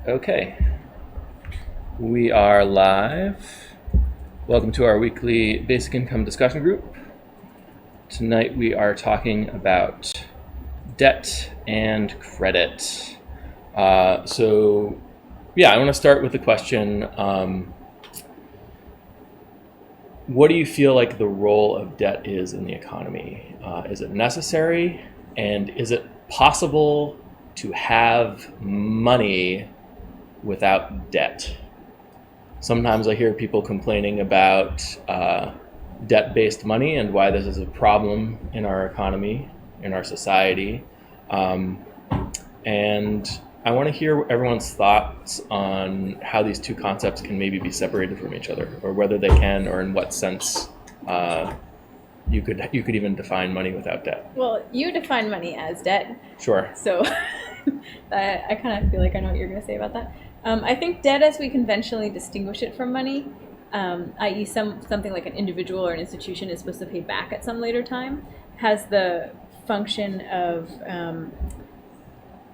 Okay, we are live. Welcome to our weekly basic income discussion group. Tonight we are talking about debt and credit. I want to start with the question, what do you feel like the role of debt is in the economy? Is it necessary? And is it possible to have money without debt? Sometimes I hear people complaining about debt-based money and why this is a problem in our economy, in our society. And I want to hear everyone's thoughts on how these two concepts can maybe be separated from each other, or whether they can, or in what sense you could even define money without debt. Well, you define money as debt. Sure. So I kind of feel like I know what you're going to say about that. I think debt, as we conventionally distinguish it from money, i.e. something like an individual or an institution is supposed to pay back at some later time, has the function of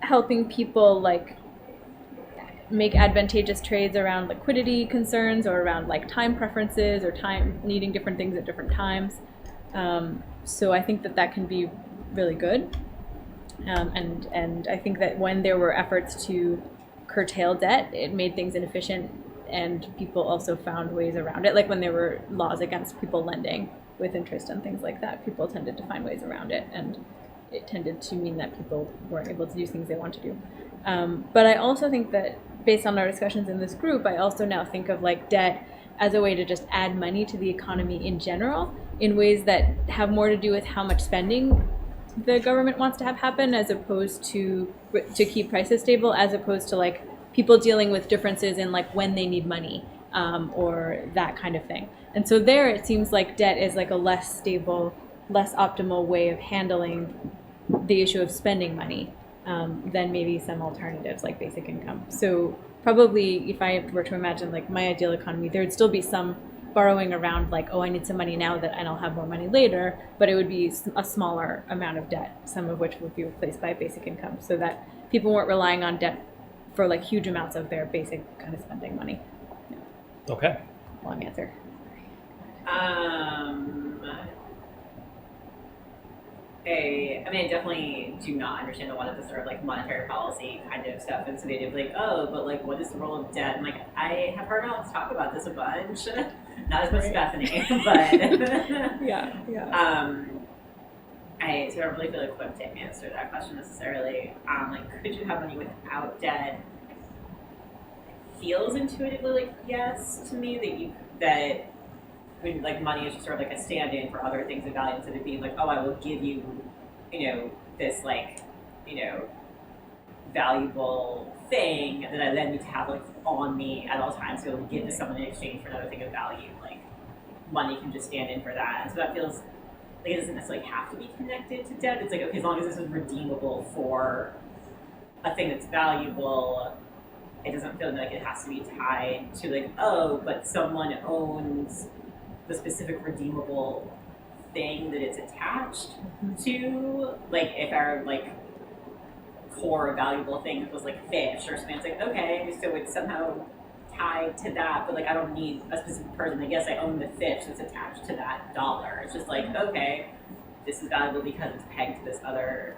helping people like make advantageous trades around liquidity concerns or around like time preferences or time needing different things at different times. So I think that can be really good. And I think that when there were efforts to curtail debt, it made things inefficient, and people also found ways around it. Like when there were laws against people lending with interest and things like that, people tended to find ways around it, and it tended to mean that people weren't able to do things they want to do. But I also think that based on our discussions in this group, I also now think of like debt as a way to just add money to the economy in general in ways that have more to do with how much spending the government wants to have happen, as opposed to keep prices stable, as opposed to like people dealing with differences in like when they need money, or that kind of thing. And so there it seems like debt is like a less stable, less optimal way of handling the issue of spending money, than maybe some alternatives like basic income. So probably if I were to imagine like my ideal economy, there would still be some borrowing around like, oh, I need some money now and I'll have more money later, but it would be a smaller amount of debt, some of which would be replaced by basic income, so that people weren't relying on debt for like huge amounts of their basic kind of spending money. Yeah. Okay. Long answer. I definitely do not understand a lot of the sort of like monetary policy kind of stuff. And so they do like, oh, but like, what is the role of debt? And like, I have heard Alex talk about this a bunch, not as much as Bethany, but yeah. I don't really feel equipped to answer that question necessarily. Like, could you have money without debt? It feels intuitively like yes to me that when like money is just sort of like a stand-in for other things of value, instead of being like, oh, I will give you, this like, valuable thing that I then need to have like on me at all times to be able to give to someone in exchange for another thing of value. Like money can just stand in for that. And so that feels like it doesn't necessarily have to be connected to debt. It's like, okay, as long as this is redeemable for a thing that's valuable, it doesn't feel like it has to be tied to like, oh, but someone owns the specific redeemable thing that it's attached to. Like if our like core valuable thing was like fish or something, it's like, okay, so it's somehow tied to that, but like I don't need a specific person. I guess I own the fish that's attached to that dollar. It's just like, okay, this is valuable because it's pegged to this other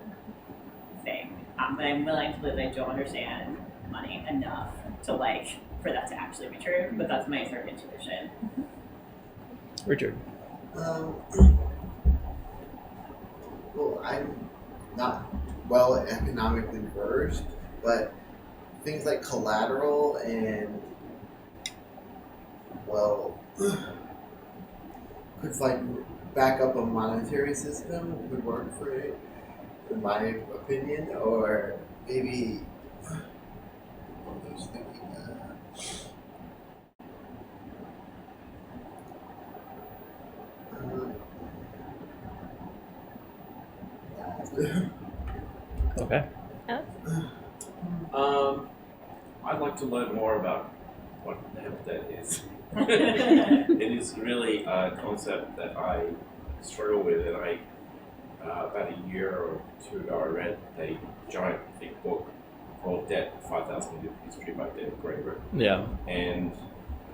thing. But I'm willing to believe that I don't understand money enough to like for that to actually be true. But that's my sort of intuition. Richard. Well, I'm not well economically versed, but things like collateral and, well, could like back up a monetary system would work for it, in my opinion, or maybe I was thinking Okay. I'd like to learn more about what the hell that is. It is really a concept that I struggle with, and I about a year or two ago I read a giant thick book called Debt, 5,000 Years of History by David Graeber, Yeah. and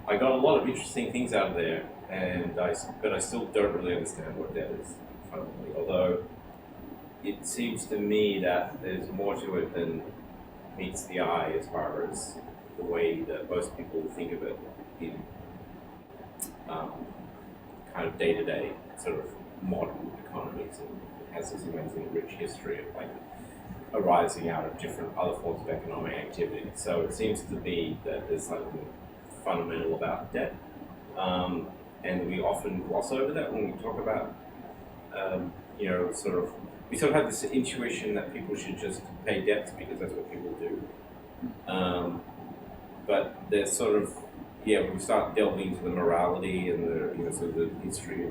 I got a lot of interesting things out of there, but I still don't really understand what debt is fundamentally. Although it seems to me that there's more to it than meets the eye as far as the way that most people think of it in kind of day-to-day sort of modern economies, and it has this amazing rich history of like arising out of different other forms of economic activity. So it seems to be that there's something fundamental about debt, and we often gloss over that when we talk about, we sort of have this intuition that people should just pay debts because that's what people do. But there's sort of, when we start delving into the morality and sort of the history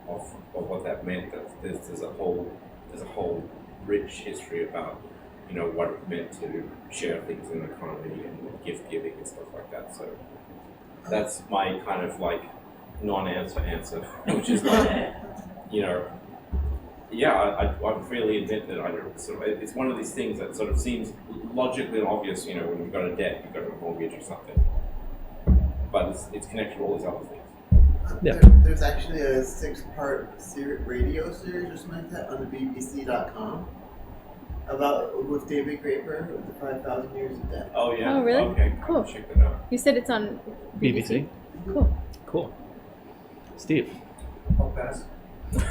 of what that meant, that there's a whole rich history about what it meant to share things in the economy and gift giving and stuff like that. So that's my kind of like non-answer, which is like, I freely admit that I don't sort of, it's one of these things that sort of seems logically obvious, when you've got a debt, you've got a mortgage or something, but it's connected to all these other things. Yeah. There's actually a 6-part radio series or something like that on the BBC.com with David Graeber with the 5,000 Years of Debt. Oh yeah. Oh, really? Okay. Cool. Check that out. You said it's on BBC. Cool. Steve. I'll pass.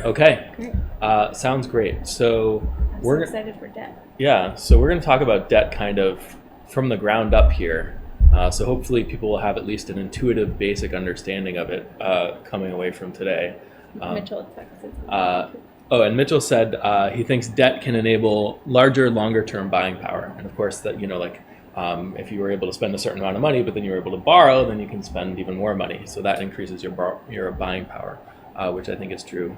Okay. Great. Sounds great. So I'm we're so excited for debt. so we're going to talk about debt kind of from the ground up here. So hopefully people will have at least an intuitive, basic understanding of it coming away from today. Mitchell expects it. And Mitchell said he thinks debt can enable larger, longer-term buying power. And of course, that if you were able to spend a certain amount of money, but then you were able to borrow, then you can spend even more money. So that increases your buying power, which I think is true.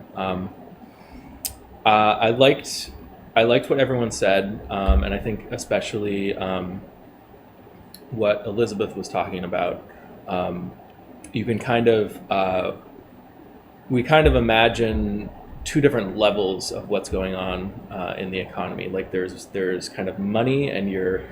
I liked what everyone said, and I think especially what Elizabeth was talking about. You can we kind of imagine two different levels of what's going on in the economy. Like there's kind of money, and you're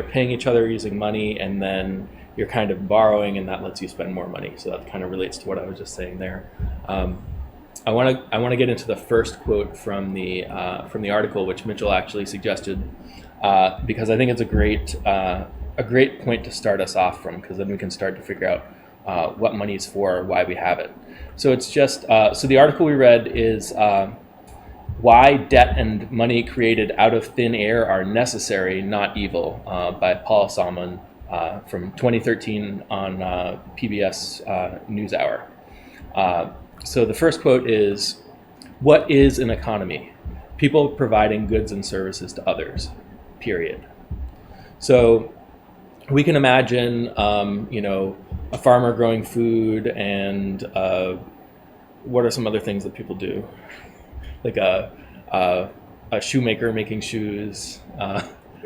paying each other using money, and then you're kind of borrowing, and that lets you spend more money. So that kind of relates to what I was just saying there. I want to get into the first quote from the article, which Mitchell actually suggested, because I think it's a great point to start us off from, because then we can start to figure out what money is for, why we have it. So it's just so the article we read is Why Debt and Money Created Out of Thin Air Are Necessary, Not Evil, by Paul Solman from 2013 on PBS News Hour. So the first quote is, "What is an economy? People providing goods and services to others, period." So we can imagine, a farmer growing food, and what are some other things that people do? Like a shoemaker making shoes,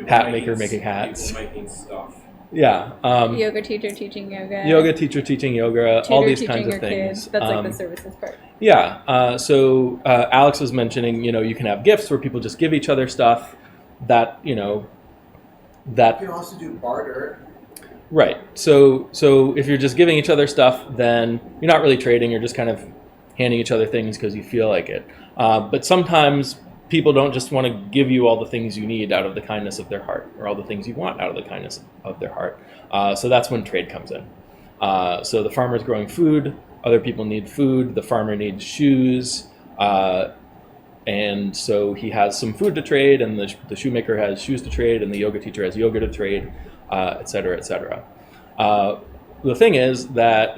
hat maker making hats. People making stuff. Yeah. Yoga teacher teaching yoga. Yoga teacher teaching yoga, Tutor all these teaching kinds of your things. kids. That's like the services part. Yeah. So Alex was mentioning, you can have gifts where people just give each other stuff. That You can also do barter. Right. So if you're just giving each other stuff, then you're not really trading. You're just kind of handing each other things because you feel like it. But sometimes people don't just want to give you all the things you need out of the kindness of their heart, or all the things you want out of the kindness of their heart. So that's when trade comes in. So the farmer's growing food. Other people need food. The farmer needs shoes. And so he has some food to trade, and the shoemaker has shoes to trade, and the yoga teacher has yoga to trade, et cetera, et cetera. The thing is that,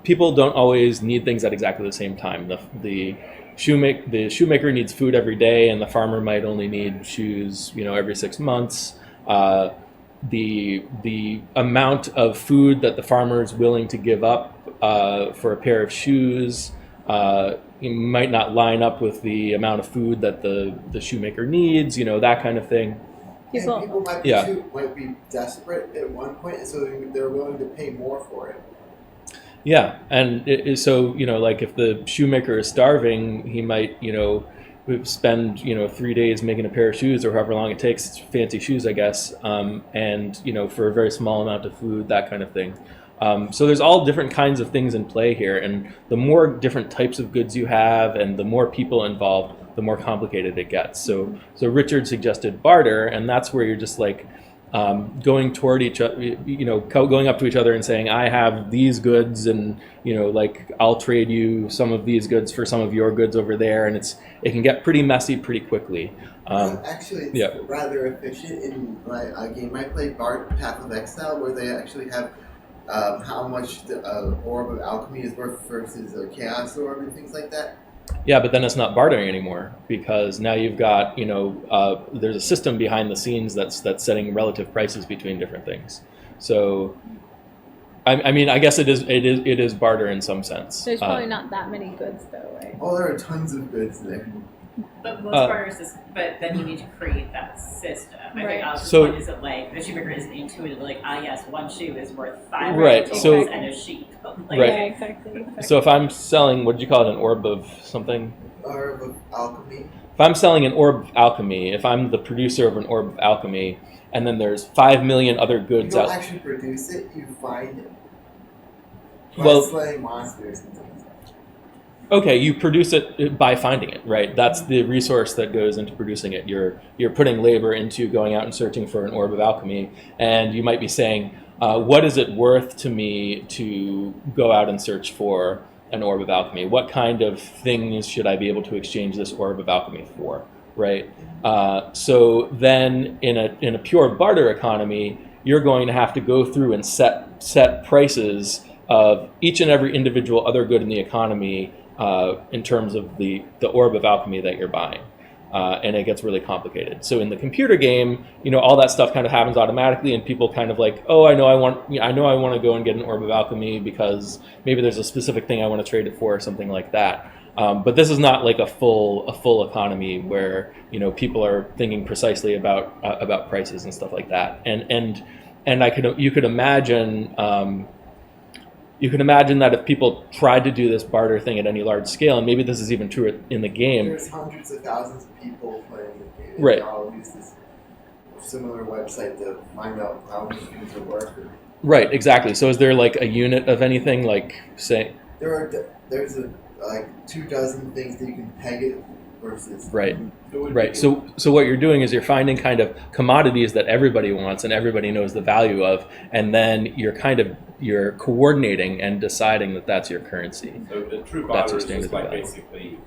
people don't always need things at exactly the same time. The shoemaker needs food every day, and the farmer might only need shoes, every 6 months. The amount of food that the farmer is willing to give up for a pair of shoes might not line up with the amount of food that the shoemaker needs, that kind of thing. People might be desperate at one point, and so they're willing to pay more for it. Yeah, and so like if the shoemaker is starving, he might we spend 3 days making a pair of shoes or however long it takes. It's fancy shoes, I guess, and for a very small amount of food, that kind of thing. So there's all different kinds of things in play here, and the more different types of goods you have, and the more people involved, the more complicated it gets. So Richard suggested barter, and that's where you're just like going toward each other, going up to each other and saying, I have these goods, and like I'll trade you some of these goods for some of your goods over there, and it can get pretty messy pretty quickly. Actually, it's rather efficient. In a game I played, Path of Exile, where they actually have how much the Orb of Alchemy is worth versus a Chaos Orb and things like that. Yeah, but then it's not bartering anymore, because now you've got there's a system behind the scenes that's setting relative prices between different things. So, I mean, I guess it is barter in some sense. There's probably not that many goods though, right? Oh, there are tons of goods there. But most barter systems, but then you need to create that system. I Right. think So- one isn't like the shoemaker isn't intuitive, like yes, one shoe is worth 5 Right, rentals so- and a sheep. Right. Yeah, exactly. So if I'm selling, what did you call it, an orb of something? Orb of Alchemy. If I'm selling an orb of alchemy, if I'm the producer of an orb of alchemy, and then there's 5 million other You goods don't out. actually produce it; you find it. Well- By slaying monsters and things. Okay, you produce it by finding it, right? That's the resource that goes into producing it. You're putting labor into going out and searching for an orb of alchemy, and you might be saying, what is it worth to me to go out and search for an orb of alchemy? What kind of things should I be able to exchange this orb of alchemy for, right? So then in a pure barter economy, you're going to have to go through and set prices of each and every individual other good in the economy in terms of the orb of alchemy that you're buying. And it gets really complicated. So in the computer game, all that stuff kind of happens automatically, and people kind of like, oh, I know I want to go and get an orb of alchemy because maybe there's a specific thing I want to trade it for or something like that. But this is not like a full economy where people are thinking precisely about prices and stuff like that. And you could imagine. You can imagine that if people tried to do this barter thing at any large scale, and maybe this is even true in the game. There's hundreds of thousands of people playing the game. Right. They all use this similar website to find out how much things are worth. Right, exactly. So is there like a unit of anything, like say? There's like 24 things that you can peg it versus. Right. Right. So what you're doing is you're finding kind of commodities that everybody wants and everybody knows the value of, and then you're coordinating and deciding that that's your currency. So the true That's barter your is standard just like value. basically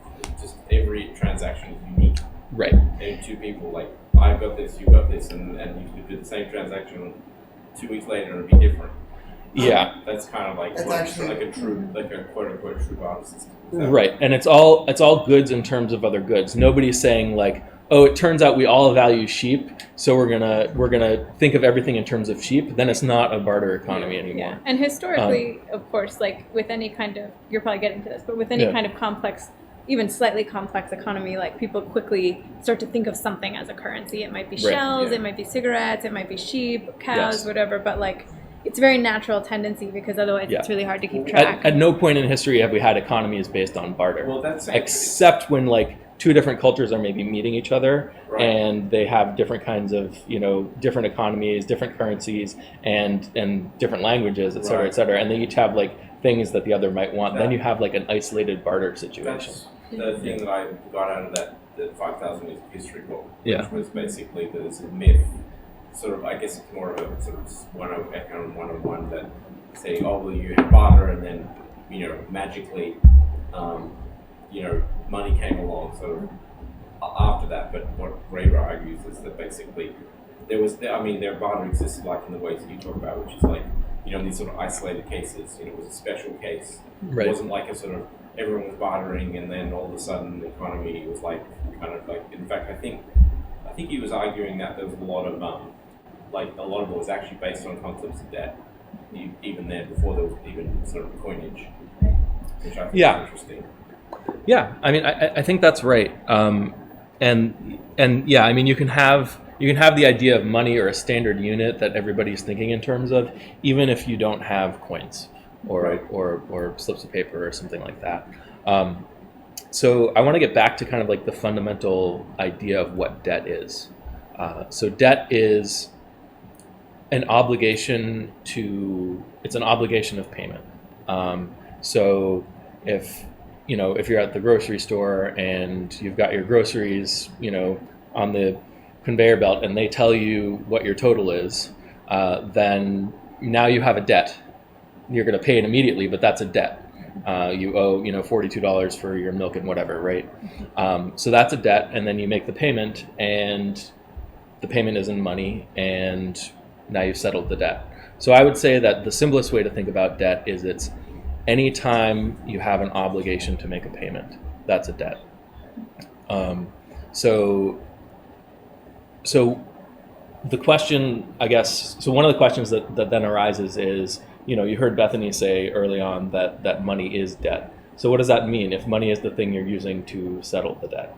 just every transaction is unique. Right. And two people, like, I've got this, you've got this, and you could do the same transaction 2 weeks later and it'd be different. Yeah. That's kind of like It's what- actually- like a true, like a quote unquote true barter system. So- Right. And it's all goods in terms of other goods. Nobody's saying like, oh, it turns out we all value sheep, so we're gonna think of everything in terms of sheep. Then it's not a barter economy anymore. Yeah, and historically, of course, like with any kind of, you're probably getting to this, but with any Yeah. kind of complex, even slightly complex economy, like people quickly start to think of something as a currency. It might be Right, shells, yeah. it might be cigarettes, it might be sheep, cows, Yes. whatever, but like it's a very natural tendency because otherwise Yeah. it's really hard to keep track. At no point in history have we had economies based on barter. Well, that's Except when like two different cultures are maybe meeting each other, Right. and they have different kinds of different economies, different currencies, and different languages, et cetera, Right. et cetera, and they each have like things that the other might want. Then That- you have like an isolated barter situation. That's the thing that I got out of that 5,000 years of history book, Yeah. which was basically that it's a myth. Sort of, I guess it's more of a sort of 101 that say, oh, well, you have barter, and then magically, money came along sort of after that. But what Graeber argues is that basically there barter existed like in the ways that you talk about, which is like these sort of isolated cases. It was a special case. Right. It wasn't like a sort of everyone was bartering, and then all of a sudden the economy was like kind of like. In fact, I think he was arguing that there was a lot of it was actually based on concepts of debt, even then before there was even sort of coinage, which I think Yeah. is interesting. Yeah, I mean, I think that's right. And yeah, I mean, you can have the idea of money or a standard unit that everybody's thinking in terms of, even if you don't have coins or Right. or slips of paper or something like that. So I want to get back to kind of like the fundamental idea of what debt is. So debt is an obligation it's an obligation of payment. So if you're at the grocery store and you've got your groceries, on the conveyor belt, and they tell you what your total is, then now you have a debt. You're going to pay it immediately, but that's a debt. You owe, $42 for your milk and whatever, right? So that's a debt, and then you make the payment, and the payment is in money, and now you've settled the debt. So I would say that the simplest way to think about debt is it's any time you have an obligation to make a payment, that's a debt. So the question, I guess, so one of the questions that then arises is, you heard Bethany say early on that money is debt. So what does that mean if money is the thing you're using to settle the debt?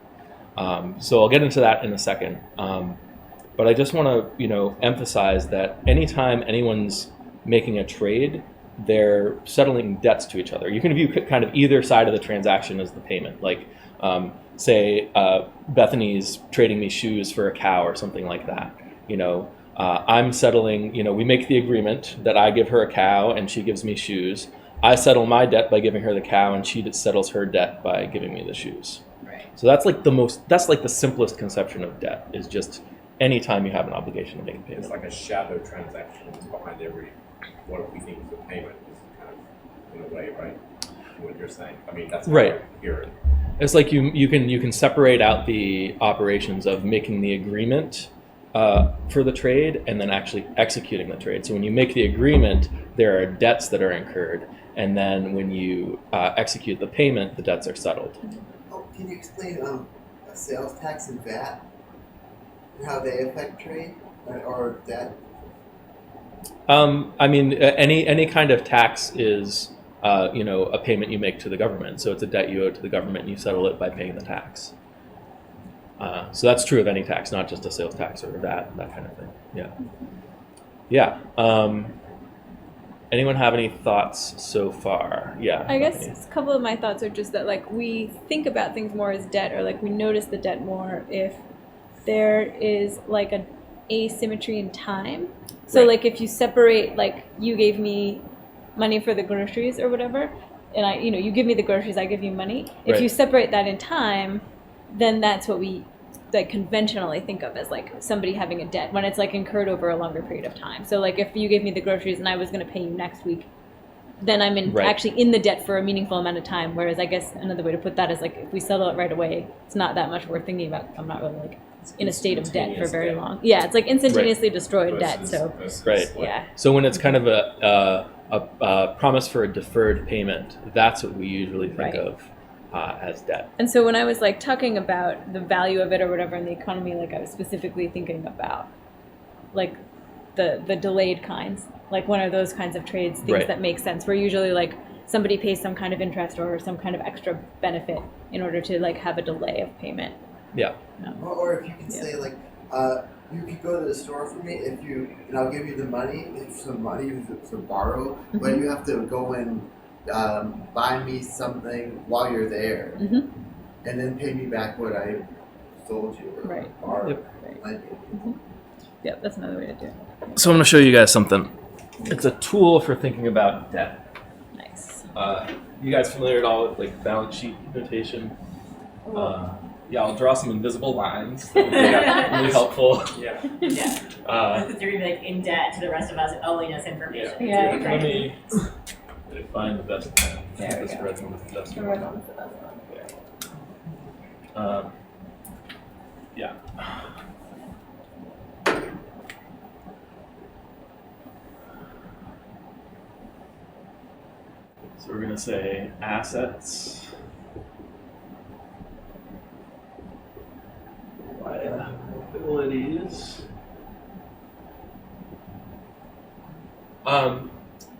So I'll get into that in a second. But I just want to, emphasize that anytime anyone's making a trade, they're settling debts to each other. You can view kind of either side of the transaction as the payment. Like, say, Bethany's trading me shoes for a cow or something like that. I'm settling, we make the agreement that I give her a cow and she gives me shoes. I settle my debt by giving her the cow, and she settles her debt by giving me the shoes. Right. So that's like the simplest conception of debt, is just any time you have an obligation to make a payment. It's like a shadow transaction behind every what we think is a payment, is kind of, in a way, right? What you're saying. I mean, that's how Right. I hear it. It's like you can separate out the operations of making the agreement for the trade and then actually executing the trade. So when you make the agreement, there are debts that are incurred, and then when you execute the payment, the debts are settled. Oh, can you explain sales tax and VAT and how they affect trade or debt? I mean, any kind of tax is a payment you make to the government. So it's a debt you owe to the government, and you settle it by paying the tax. So that's true of any tax, not just a sales tax or that kind of thing. Yeah. Anyone have any thoughts so far? Yeah. I guess Bethany. a couple of my thoughts are just that, like, we think about things more as debt, or like we notice the debt more if there is like an asymmetry in time. So Right. like if you separate, like you gave me money for the groceries or whatever, and you give me the groceries, I give you money. If Right. you separate that in time, then that's what we like conventionally think of as like somebody having a debt, when it's like incurred over a longer period of time. So like if you gave me the groceries and I was going to pay you next week, then I'm Right. actually in the debt for a meaningful amount of time. Whereas I guess another way to put that is like if we settle it right away, it's not that much worth thinking about. I'm not really like in a state of debt for Instantaneous very debt. long. Yeah, it's like instantaneously destroyed debt. So Right. yeah. So when it's kind of a promise for a deferred payment, that's what we usually think Right. of as debt. And so when I was like talking about the value of it or whatever in the economy, like I was specifically thinking about like the delayed kinds. Like one of those kinds of trades, things Right. that make sense, where usually like somebody pays some kind of interest or some kind of extra benefit in order to like have a delay of payment. Yeah. Or if you can Yeah. say like, you could go to the store for me and I'll give you the money, some money to borrow, but Mhm. you have to go and buy me something while you're there, Mm-hmm. and then pay me back what I sold you or Right. borrowed. Yep. Like, Yeah, that's another way to do it. So I'm going to show you guys something. It's a tool for thinking about debt. Nice. You guys familiar at all with like balance sheet notation? Yeah, I'll draw some invisible lines. That would be really helpful. Yeah. Yeah. Because you're gonna be like in debt to the rest of us owing us information. Yeah. It's Let really me find the best pen. There we This go. red one with the dust The on red it. one's the best one. Yeah. So we're going to say assets, liabilities.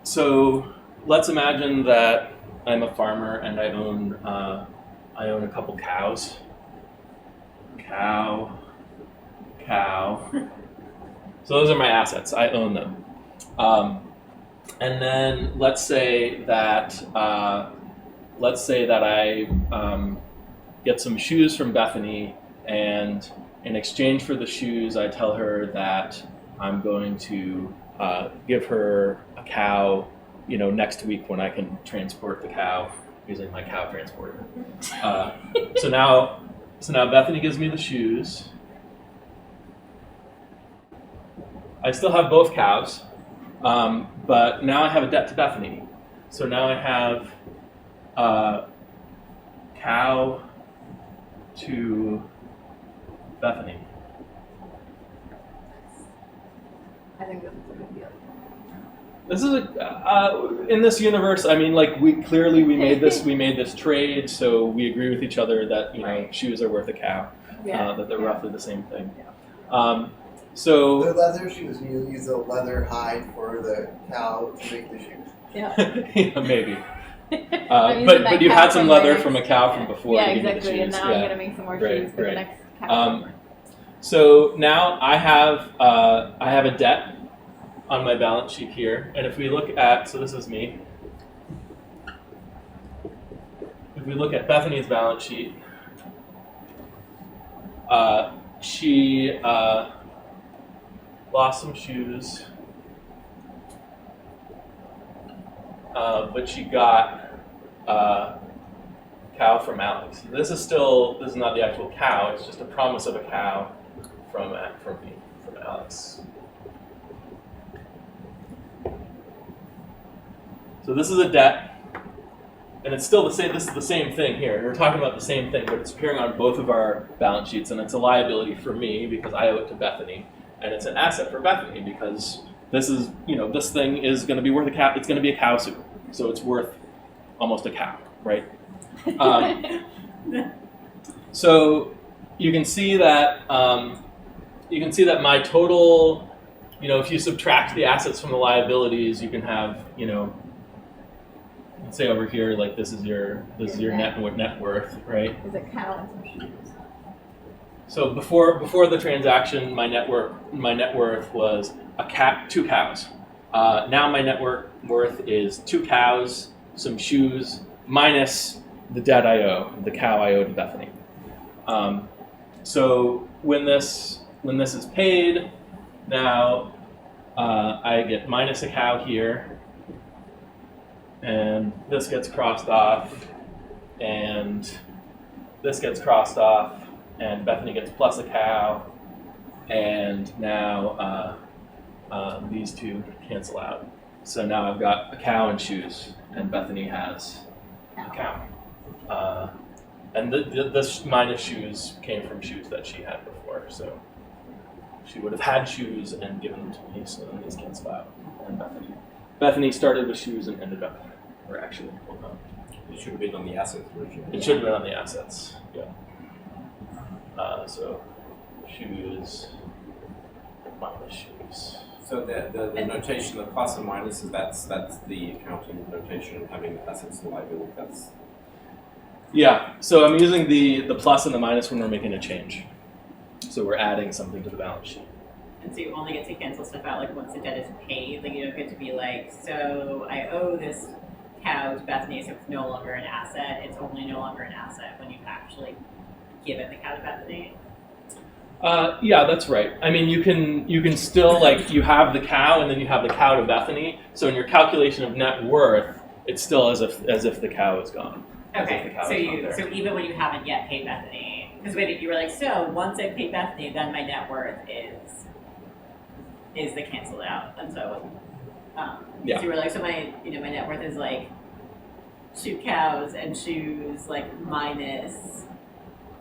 So let's imagine that I'm a farmer and I own a couple cows. Cow. So those are my assets. I own them. And then let's say that I get some shoes from Bethany, and in exchange for the shoes, I tell her that I'm going to give her a cow, next week when I can transport the cow using my cow transporter. So now Bethany gives me the shoes. I still have both cows, but now I have a debt to Bethany. So now I have cow to Bethany. I think this is a good deal. This is in this universe. I mean, like we made this trade, so we agree with each other that Right. shoes are worth a cow. That they're roughly the same thing. Yeah. So The leather shoes, you use the leather hide for the cow to make the shoes. Yeah. yeah, maybe. I'm using But that you cow had some from leather my from a next- cow from before. Yeah, to give me the exactly. And shoes. now Yeah. I'm gonna make some more Right, shoes for the right. next cow. So now I have a debt on my balance sheet here, and if we look at, so this is me. If we look at Bethany's balance sheet, she lost some shoes, but she got cow from Alex. This is not the actual cow. It's just a promise of a cow from me, from Alex. So this is a debt, and it's still the same. This is the same thing here. We're talking about the same thing, but it's appearing on both of our balance sheets, and it's a liability for me because I owe it to Bethany, and it's an asset for Bethany because this is, this thing is going to be worth a cow. It's going to be a cow suit, so it's worth almost a cow, right? So you can see that my total, if you subtract the assets from the liabilities, you can have, let's say over here, like this is your net worth, right? Is it cow and some shoes? So before the transaction, my net worth was two cows. Now my net worth is 2 cows, some shoes, minus the debt I owe, the cow I owe to Bethany. So when this is paid, now I get minus a cow here, and this gets crossed off, and this gets crossed off, and Bethany gets plus a cow, and now these two cancel out. So now I've got a cow and shoes, and Bethany has a cow. And this minus shoes came from shoes that she had before, so she would have had shoes and given them to me, so then these cancel out. And Bethany started with shoes and ended up, or actually, hold on. It should have been on the assets originally. It should have been on the assets, yeah. So shoes minus shoes. So the notation of plus and minus, that's the accounting notation of having assets and liability. That's Yeah, so I'm using the plus and the minus when we're making a change. So we're adding something to the balance sheet. And so you only get to cancel stuff out like once the debt is paid. Like you don't get to be like, so I owe this cow to Bethany, so it's no longer an asset. It's only no longer an asset when you've actually given the cow to Bethany. Yeah, that's right. I mean, you can still, like, you have the cow and then you have the cow to Bethany. So in your calculation of net worth, it's still as if the cow is gone. Okay, so even when you haven't yet paid Bethany, because wait, you were like, so once I pay Bethany, then my net worth is the canceled out, and so Yeah. so you were like, so my my net worth is like 2 cows and shoes, like minus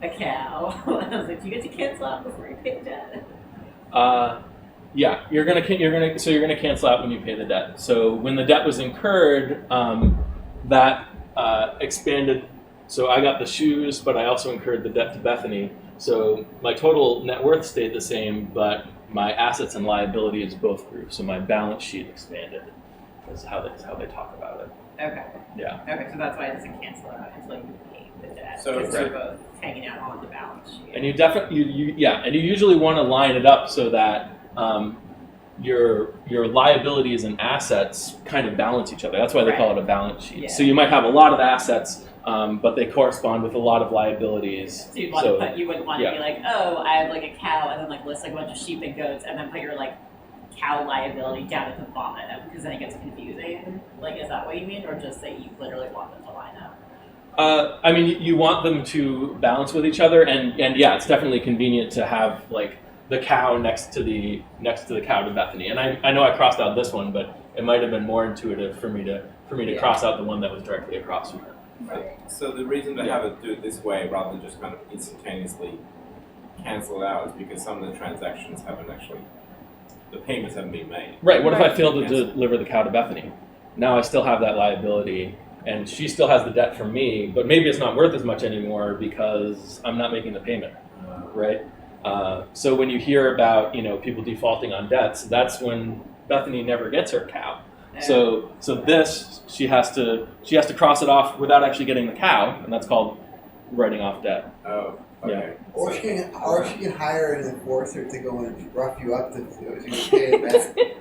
a cow. And I was like, do you get to cancel out before you pay the debt? Yeah, you're gonna cancel out when you pay the debt. So when the debt was incurred, that expanded. So I got the shoes, but I also incurred the debt to Bethany. So my total net worth stayed the same, but my assets and liabilities both grew. So my balance sheet expanded. Is how they talk about it. Okay. Yeah. Okay, so that's why it doesn't cancel out until you pay the debt. So because right. they're both hanging out on the balance sheet. And you definitely and you usually want to line it up so that your liabilities and assets kind of balance each other. That's why they call it a balance sheet. Yeah. So you might have a lot of assets but they correspond with a lot of liabilities. So you wouldn't want to be like, oh, I have like a cow, and then like list like a bunch of sheep and goats, and then put your like cow liability down at the bottom, because then it gets confusing. Like, is that what you mean, or just that you literally want them to line up? I mean, you want them to balance with each other, and yeah, it's definitely convenient to have like the cow next to the cow to Bethany. And I know I crossed out this one, but it might have been more intuitive for me to cross out the one that was directly across from her. Right. So the reason to have it do it this way rather than just kind of instantaneously cancel it out is because some of the transactions the payments haven't been made. Right. What if I fail to deliver the cow to Bethany? Now I still have that liability, and she still has the debt from me, but maybe it's not worth as much anymore because I'm not making the payment, right? So when you hear about people defaulting on debts, that's when Bethany never gets her cow. So this she has to cross it off without actually getting the cow, and that's called writing off debt. Oh, okay. Yeah. Or she can hire an enforcer to go and rough you up to pay it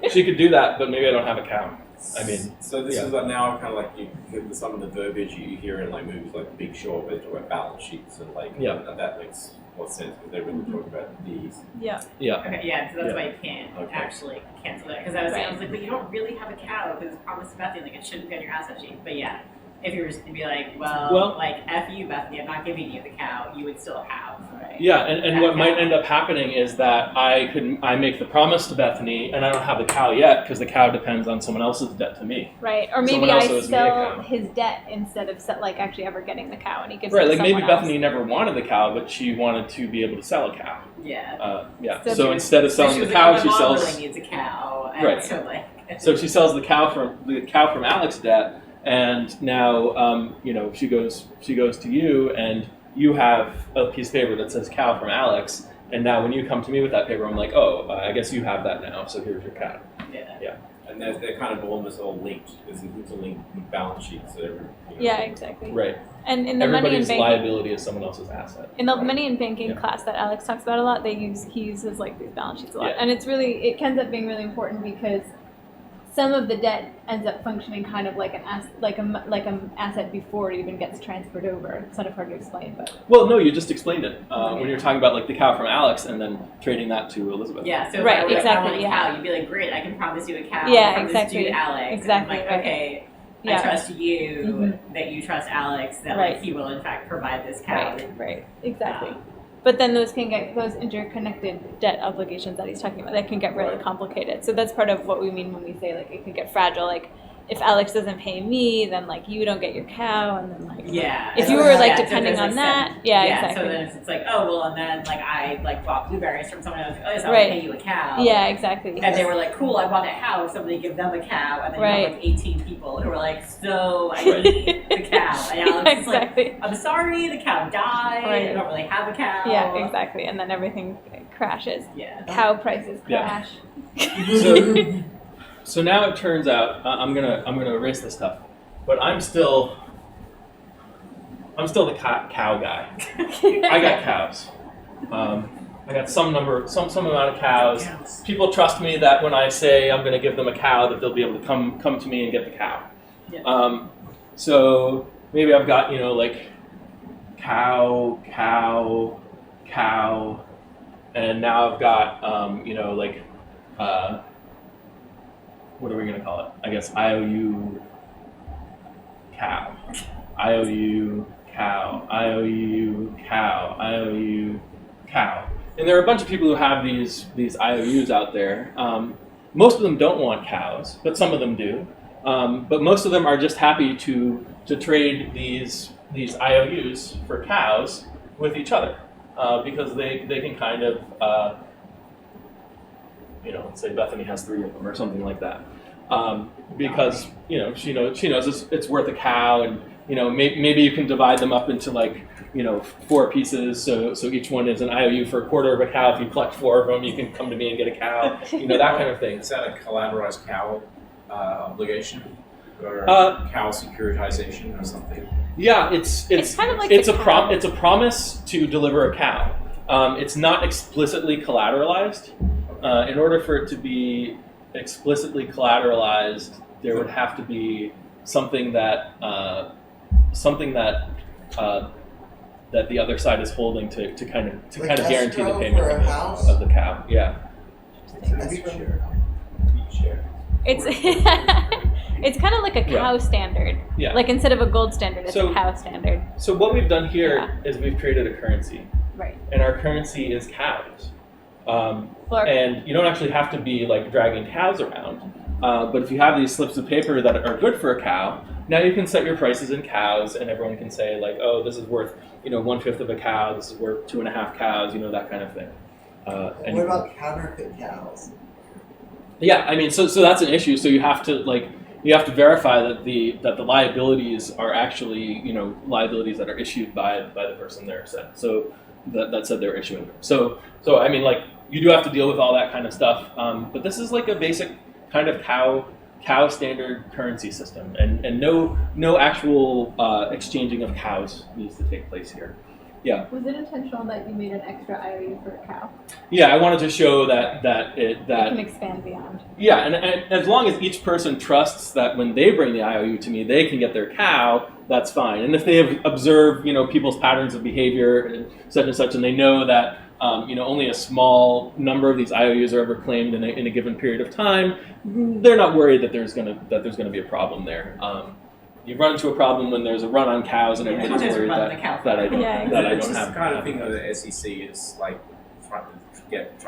back. She could do that, but maybe I don't have a cow. I mean, so this is like now kind of like some of the verbiage you hear in like movies like Big Short, where they talk about balance sheets and like and that makes more sense because they really talk about these. Yeah. Okay, yeah, so that's why you can't actually cancel it. Because I was like, but you don't really have a cow because it's promised to Bethany, like it shouldn't be on your asset sheet. But yeah, if you were just to be like, well, like F you, Bethany, I'm not giving you the cow, you would still have, right? Yeah, and what might end up happening is that I make the promise to Bethany, and I don't have the cow yet because the cow depends on someone else's debt to me. Right, or maybe Someone else I owes me a sell cow. his debt instead of actually ever getting the cow, and he gives Right, it to like maybe someone else. Bethany never wanted the cow, but she wanted to be able to sell a cow. Yeah. So instead of selling the cow, she sells. Really needs a cow, and Right. So she sells the cow from Alex's debt, and now she goes to you, and you have a piece of paper that says cow from Alex, and now when you come to me with that paper, I'm like, oh, I guess you have that now, so here's your cow. Yeah. And they're kind of almost all linked. There's a link balance sheet, so Yeah, exactly. Right. And in the money and Everybody's banking, liability is someone else's asset. in the money and banking Yeah. class that Alex talks about a lot, he uses like these balance sheets a lot, Yeah. and it ends up being really important because some of the debt ends up functioning kind of like an asset before it even gets transferred over. It's kind of hard to explain, but Well, no, you just explained it when you're talking about like the cow from Alex and then trading that to Elizabeth. Yeah, so if Right, I were like, exactly, I want a yeah. cow, you'd be like, great, I can promise you a cow Yeah, from exactly. this dude Alex. Exactly, And I'm like, right. okay, I Yeah. trust you, Mhm. that you trust Alex, that Right. like he will in fact provide this cow. right, exactly. But then those interconnected debt obligations that he's talking about, that can get really Right. complicated. So that's part of what we mean when we say like it can get fragile. Like if Alex doesn't pay me, then like you don't get your cow, and then like Yeah. if so you were there's- like yeah, so depending there's, on like, that, some- yeah, So exactly. then it's like, oh well, and then like I like bought blueberries from someone else. Oh, so Right. I'll pay you a cow. Yeah, exactly. And they were like, cool, I bought a house. Somebody give them a cow, and then you Right. have like 18 people who were like, so I need the cow. And Alex is like, exactly. I'm sorry, the cow died. Right. I don't really have a cow. Yeah, exactly. And then everything crashes. Yeah. Cow prices Yeah. crash. So now it turns out I'm gonna erase this stuff, but I'm still the cow guy. I got cows. I got some amount of cows. People trust me that when I say I'm going to give them a cow, that they'll be able to come to me and get the cow. Yeah. So maybe I've got like cow, and now I've got what are we going to call it? I guess IOU cow, IOU cow, IOU cow, IOU cow. And there are a bunch of people who have these IOUs out there. Most of them don't want cows, but some of them do. But most of them are just happy to trade these IOUs for cows with each other because they can kind of say Bethany has 3 of them or something like that, because she knows it's worth a cow, and maybe you can divide them up into 4 pieces, so each one is an IOU for a quarter of a cow. If you collect 4 of them, you can come to me and get a cow, that kind of thing. Is that a collateralized cow obligation or cow securitization or something? Yeah, it's kind of like it's the a cow. it's a promise to deliver a cow. It's not explicitly collateralized. In order for it to be explicitly collateralized, there would have to be something that that the other side is holding to kind of Like guarantee the escrow payment for a house? of the cow. Yeah. It's it's kind of like a cow standard. Yeah. Like instead of a gold standard, it's So- a cow standard. So what we've done here is we've created a currency, Right. and our currency is cows. Or- And you don't actually have to be like dragging cows around. But if you have these slips of paper that are good for a cow, now you can set your prices in cows, and everyone can say like, oh, this is worth 1/5 of a cow. This is worth 2.5 cows. That kind of thing. And What about counterfeit cows? yeah, I mean, so that's an issue. So you have to verify that the liabilities are actually liabilities that are issued by the person there said. So that said they're issuing them. So I mean, like, you do have to deal with all that kind of stuff. But this is like a basic kind of cow standard currency system, and no actual exchanging of cows needs to take place here. Yeah. Was it intentional that you made an extra IOU for a cow? Yeah, I wanted to show that You can expand beyond. yeah, and as long as each person trusts that when they bring the IOU to me, they can get their cow, that's fine. And if they have observed, people's patterns of behavior and such, and they know that, only a small number of these IOUs are ever claimed in a given period of time, they're not worried that there's gonna be a problem there. You run into a problem when there's a run on cows and everybody's There's a worried run on the cow. that I don't Yeah, that I It's don't just have. the kind of thing that the SEC is like trying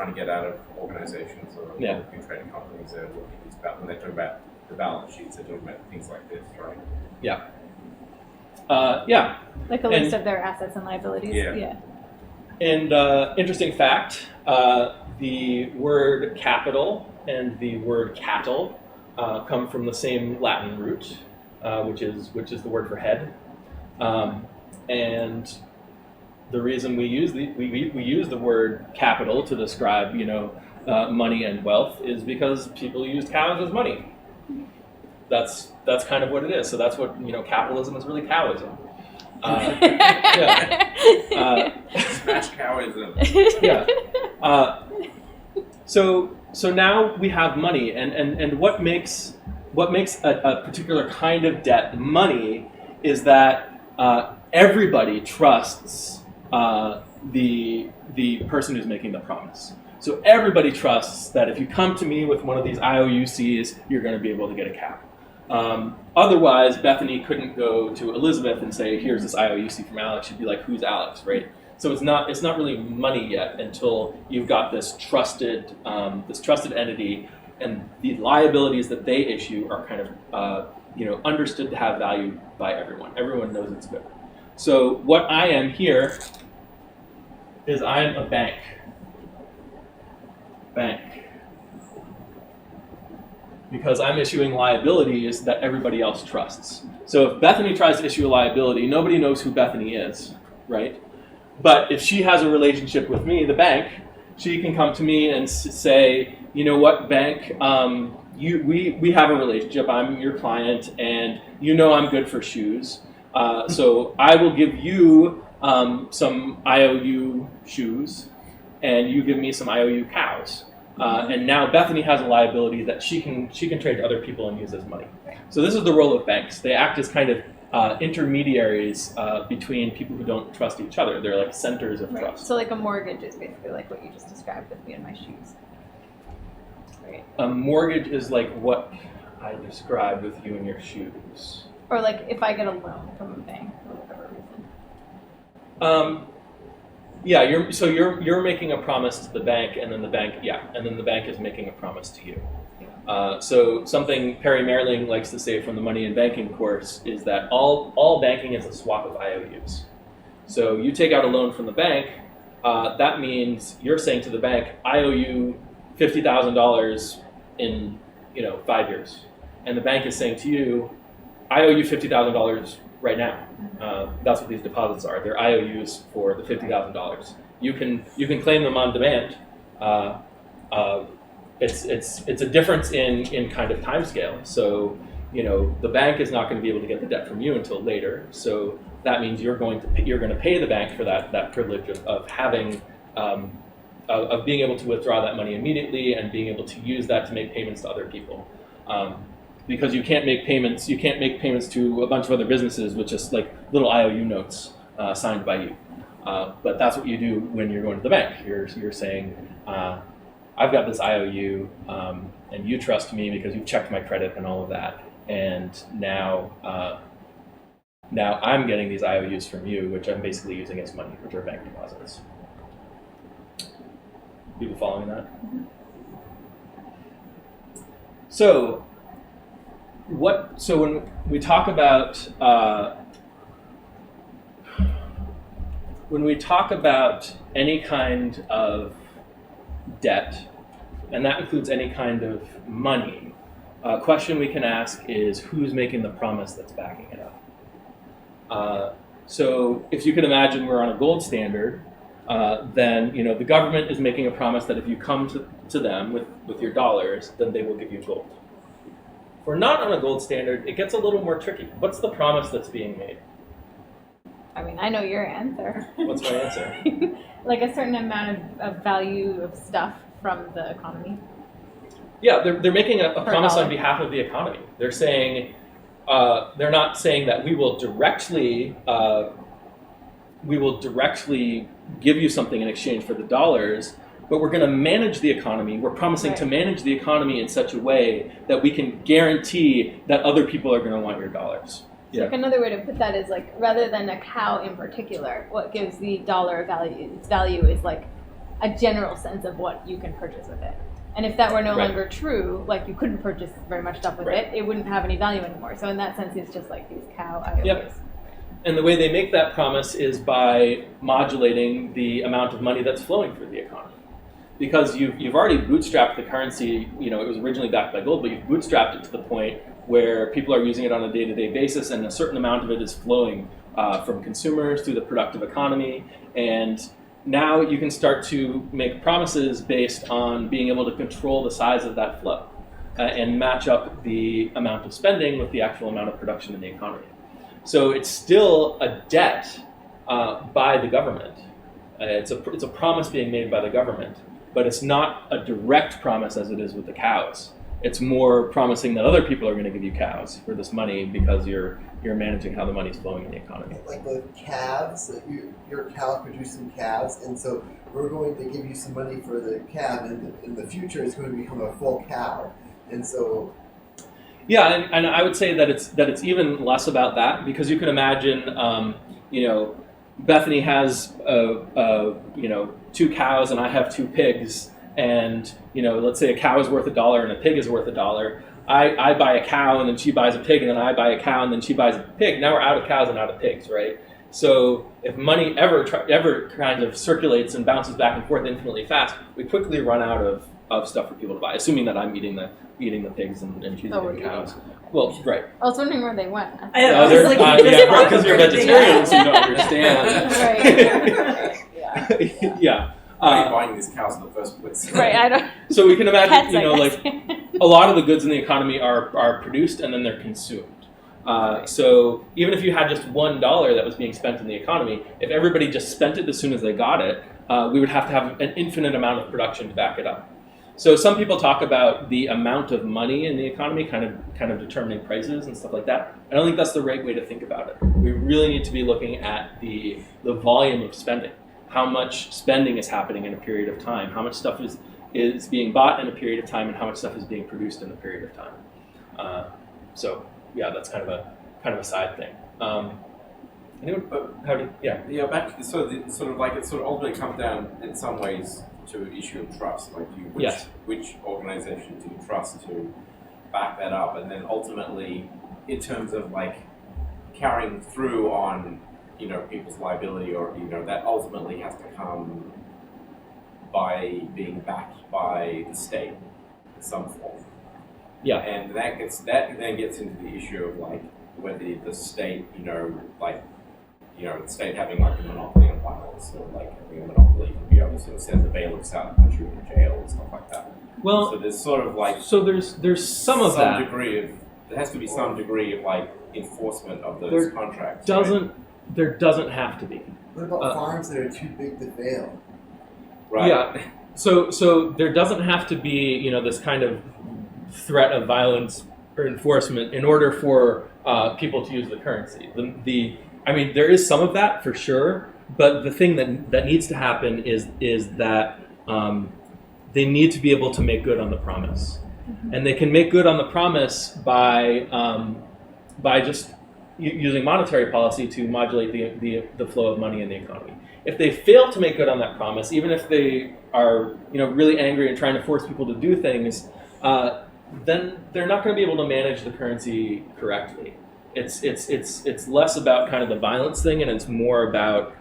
to get out of organizations or Yeah. trading companies. It's about when they talk about the balance sheets, they're talking about things like this, right? Yeah. Like a And- list of their assets and liabilities. Yeah. And interesting fact, the word capital and the word cattle come from the same Latin root, which is the word for head. And the reason we use we use the word capital to describe money and wealth is because people use cows as money. That's kind of what it is. So that's what capitalism is really cowism. Yeah. Smash cowism. Yeah. So now we have money, and what makes a particular kind of debt money is that everybody trusts the person who's making the promise. So everybody trusts that if you come to me with one of these IOUCs, you're going to be able to get a cow. Otherwise, Bethany couldn't go to Elizabeth and say, "Here's this IOUC from Alex." She'd be like, "Who's Alex?" Right? So it's not really money yet until you've got this trusted entity, and the liabilities that they issue are kind of understood to have value by everyone. Everyone knows it's good. So what I am here is I am a bank. Because I'm issuing liabilities that everybody else trusts. So if Bethany tries to issue a liability, nobody knows who Bethany is, right? But if she has a relationship with me, the bank, she can come to me and say, "You know what, bank? We have a relationship. I'm your client, and I'm good for shoes. So I will give you some IOU shoes, and you give me some IOU cows." And now Bethany has a liability that she can trade to other people and use as money. So this is the role of banks. They act as kind of intermediaries between people who don't trust each other. They're like centers of trust. So like a mortgage is basically like what you just described with me and my shoes. Right. A mortgage is like what I described with you and your shoes. Or like if I get a loan from a bank for whatever reason. Yeah, you're making a promise to the bank, and then the bank is making a promise to you. So something Perry Merling likes to say from the Money and Banking course is that all banking is a swap of IOUs. So you take out a loan from the bank, that means you're saying to the bank, "I owe you $50,000 in 5 years," and the bank is saying to you, "I owe you $50,000 right now." That's what these deposits are. They're IOUs for the $50,000. You can claim them on demand. It's a difference in kind of time scale. So the bank is not going to be able to get the debt from you until later. So that means you're going to pay the bank for that privilege of having of being able to withdraw that money immediately and being able to use that to make payments to other people. Because you can't make payments to a bunch of other businesses with just like little IOU notes. signed by you. But that's what you do when you're going to the bank. You're saying, I've got this IOU, and you trust me because you've checked my credit and all of that. And now I'm getting these IOUs from you, which I'm basically using as money, which are bank deposits. People following that? Mm-hmm. So when we talk about any kind of debt, and that includes any kind of money, a question we can ask is who's making the promise that's backing it up? So if you can imagine we're on a gold standard, then the government is making a promise that if you come to them with your dollars, then they will give you gold. If we're not on a gold standard, it gets a little more tricky. What's the promise that's being made? I mean, I know your answer. What's my answer? Like a certain amount of value of stuff from the economy. Yeah, they're making a promise dollar. on behalf of the economy. They're saying, they're not saying that we will directly give you something in exchange for the dollars, but we're going to manage the economy. We're promising to manage the economy in such a way that we can guarantee that other people are going to want your dollars. So like another way to put that is like, rather than a cow in particular, what gives the dollar its value is like a general sense of what you can purchase with it. And if that were no longer true, like you couldn't purchase very much stuff with it wouldn't have any value anymore. So in that sense, it's just like these cow IOUs. Yep. And the way they make that promise is by modulating the amount of money that's flowing through the economy. Because you've already bootstrapped the currency, it was originally backed by gold, but you've bootstrapped it to the point where people are using it on a day-to-day basis, and a certain amount of it is flowing from consumers through the productive economy. And now you can start to make promises based on being able to control the size of that flow and match up the amount of spending with the actual amount of production in the economy. So it's still a debt by the government. It's a promise being made by the government, but it's not a direct promise as it is with the cows. It's more promising that other people are going to give you cows for this money because you're managing how the money's flowing in the economy. Like the calves, your cows produce some calves, and so we're going to give you some money for the calf, and in the future it's going to become a full cow, and so. Yeah, and I would say that it's even less about that, because you can imagine, Bethany has 2 cows and I have 2 pigs, and let's say a cow is worth $1 and a pig is worth $1. I buy a cow and then she buys a pig, and then I buy a cow and then she buys a pig. Now we're out of cows and out of pigs, right? So if money ever kind of circulates and bounces back and forth infinitely fast, we quickly run out of stuff for people to buy, assuming that I'm eating the pigs and she's eating the cows. Well, right. I was wondering where they went. I know, because you're vegetarians, you don't understand. Right. Yeah. Why are you buying these cows in the first place? Right. I don't. So we can imagine, Pets, a lot of the goods in the economy are produced and then they're consumed. So even if you had just $1 that was being spent in the economy, if everybody just spent it as soon as they got it, we would have to have an infinite amount of production to back it up. So some people talk about the amount of money in the economy kind of determining prices and stuff like that. I don't think that's the right way to think about it. We really need to be looking at the volume of spending. How much spending is happening in a period of time, how much stuff is being bought in a period of time, and how much stuff is being produced in a period of time. So yeah, that's kind of a side thing. Anyone? Back. So it sort of ultimately comes down in some ways to an issue of trust. Like which organization do you trust to back that up, and then ultimately, in terms of like carrying through on people's liability, or that ultimately has to come by being backed by the state in some form. Yeah. And that then gets into the issue of like whether the state, the state having like a monopoly on violence, or like having a monopoly to be able to sort of send the bailiffs out and put you in jail and stuff like that. Well, so there's sort of like there's some of that. There has to be some degree of like enforcement of those contracts. There doesn't have to be. What about farms that are too big to fail? Right. Yeah. So there doesn't have to be this kind of threat of violence or enforcement in order for people to use the currency. The I mean, there is some of that for sure, but the thing that needs to happen is that they need to be able to make good on the promise, and they can make good on the promise by just using monetary policy to modulate the flow of money in the economy. If they fail to make good on that promise, even if they are really angry and trying to force people to do things, then they're not going to be able to manage the currency correctly. It's less about kind of the violence thing, and it's more about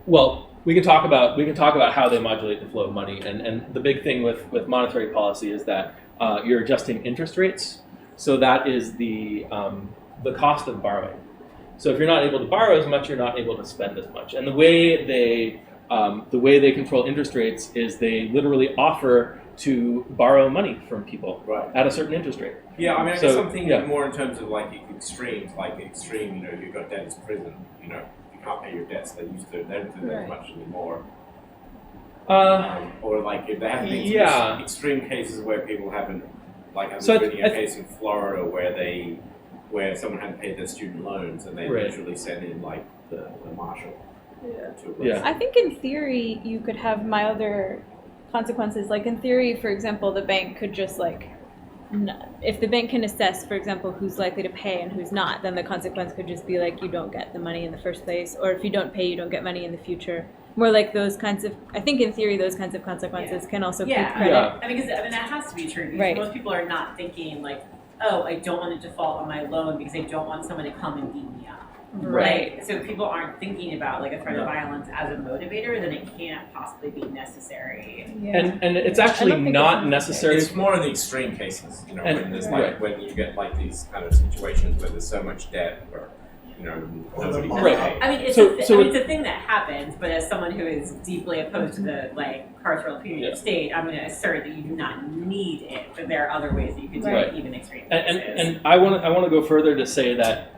well, we can talk about how they modulate the flow of money, and the big thing with monetary policy is that you're adjusting interest rates, so that is the cost of borrowing. So if you're not able to borrow as much, you're not able to spend as much. And the way they control interest rates is they literally offer to borrow money from people at a certain interest rate. Yeah, I mean, I guess I'm thinking more in terms of like extremes, you've got debt as prison, you can't pay your debts, they used to, they don't do that as much anymore. Or like if they have these extreme cases where people haven't, like I was reading a case in Florida where someone hadn't paid their student loans and they literally sent in like the marshal. I think in theory you could have milder consequences. Like in theory, for example, the bank could just if the bank can assess, for example, who's likely to pay and who's not, then the consequence could just be like you don't get the money in the first place, or if you don't pay, you don't get money in the future. More like those kinds of, I think in theory, those kinds of consequences can also create credit. Yeah, I mean, that has to be true, because most people are not thinking like, oh, I don't want to default on my loan because I don't want someone to come and beat me up. Right. So if people aren't thinking about like a threat of violence as a motivator, then it can't possibly be necessary. Yeah. And it's actually not necessary. It's more in the extreme cases, when there's when you get like these kind of situations where there's so much debt or nobody can pay. I mean, it's a thing that happens, but as someone who is deeply opposed to the carceral punitive state, I'm going to assert that you do not need it, but there are other ways that you can do it, even extreme cases. And I want to go further to say that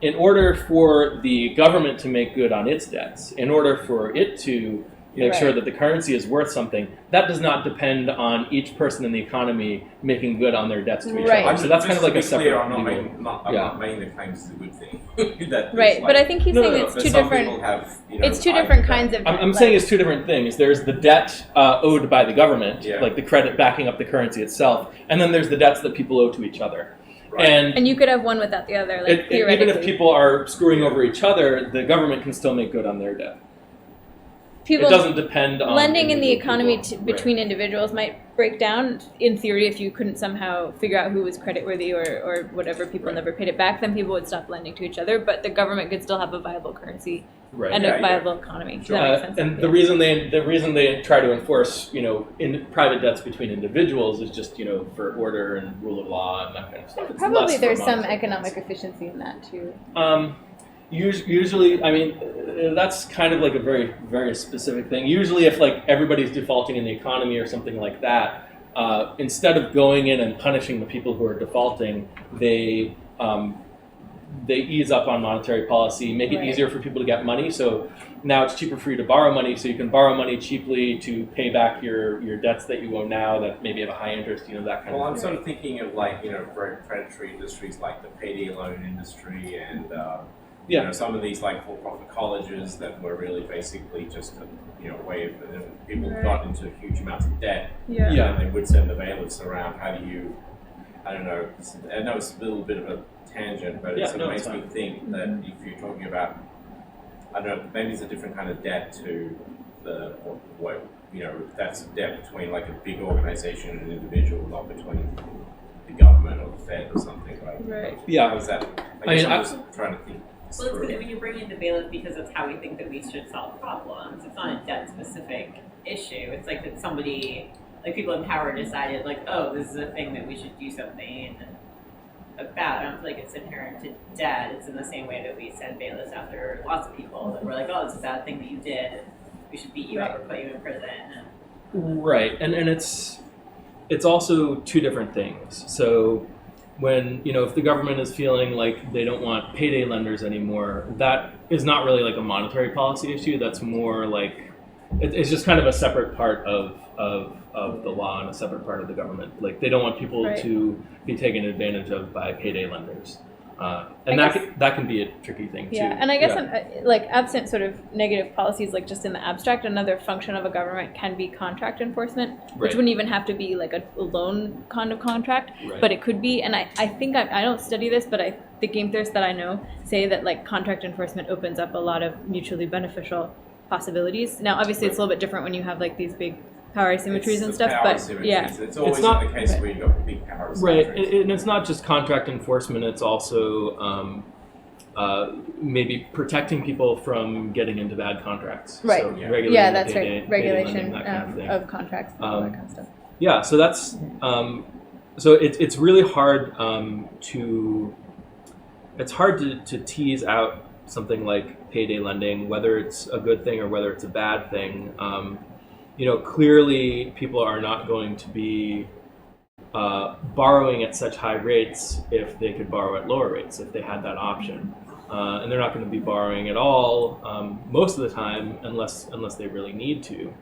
in order for the government to make good on its debts, in order for it to make sure that the currency is worth something, that does not depend on each person in the economy making good on their debts to each other. So that's kind of like a separate I'm not making the claims is a good thing. But I think he's saying it's two different. It's two different kinds of. I'm saying it's two different things. There's the debt owed by the government, like the credit backing up the currency itself, and then there's the debts that people owe to each other. And you could have one without the other. Theoretically, even if people are screwing over each other, the government can still make good on their debt. It doesn't depend on lending in the economy between individuals might break down. In theory, if you couldn't somehow figure out who was creditworthy or whatever, people never paid it back, then people would stop lending to each other. But the government could still have a viable currency and a viable economy. Does that make sense? And the reason they try to enforce in private debts between individuals is just for order and rule of law and that kind of stuff. Probably there's some economic efficiency in that too. Usually, I mean, that's kind of like a very, very specific thing. Usually if everybody's defaulting in the economy or something like that, instead of going in and punishing the people who are defaulting, they ease up on monetary policy, make it easier for people to get money. So now it's cheaper for you to borrow money, so you can borrow money cheaply to pay back your debts that you owe now that maybe have a high interest, that kind of thing. Well, I'm sort of thinking of very predatory industries like the payday loan industry and some of these for-profit colleges that were really basically just a way of people got into huge amounts of debt. And they would send the bailiffs around. How do you? I don't know. I know it's a little bit of a tangent, but it makes me think that if you're talking about, I don't know, maybe it's a different kind of debt to that's a debt between a big organization and an individual, not between the government or the Fed or something. Right. Yeah. How is that? I'm just trying to think. Well, it's because you're bringing in the bailiff because that's how we think that we should solve problems. It's not a debt-specific issue. It's that somebody, people in power decided, oh, this is a thing that we should do something about. I don't feel like it's inherent to debt. It's in the same way that we send bailiffs after lots of people that we're oh, it's a bad thing that you did. We should beat you up or put you in prison. Right, and it's also two different things. So when, if the government is feeling like they don't want payday lenders anymore, that is not really a monetary policy issue. That's more it's just kind of a separate part of the law and a separate part of the government. They don't want people to be taken advantage of by payday lenders. And I that guess- that can be a tricky thing too. Yeah, and I guess like absent sort of negative policies, like just in the abstract, another function of a government can be contract enforcement, which Right. wouldn't even have to be like a loan kind of contract, Right. but it could be. And I think I don't study this, but the game theorists that I know say that like contract enforcement opens up a lot of mutually beneficial possibilities. Now, obviously, it's a little bit different when you have like these big power asymmetries and stuff, but yeah. It's always not- the case right. where you've got big power Right, asymmetries. and it's not just contract enforcement, it's also maybe protecting people from getting into bad contracts. Right. So Yeah. regulating Yeah, the that's payday- right. payday Regulation lending, that kind of thing. of contracts and all that kind of stuff. Yeah, so that's so it's really hard to tease out something like payday lending, whether it's a good thing or whether it's a bad thing. Clearly people are not going to be borrowing at such high rates if they could borrow at lower rates, if they had that option. And they're not going to be borrowing at all most of the time unless they really need to.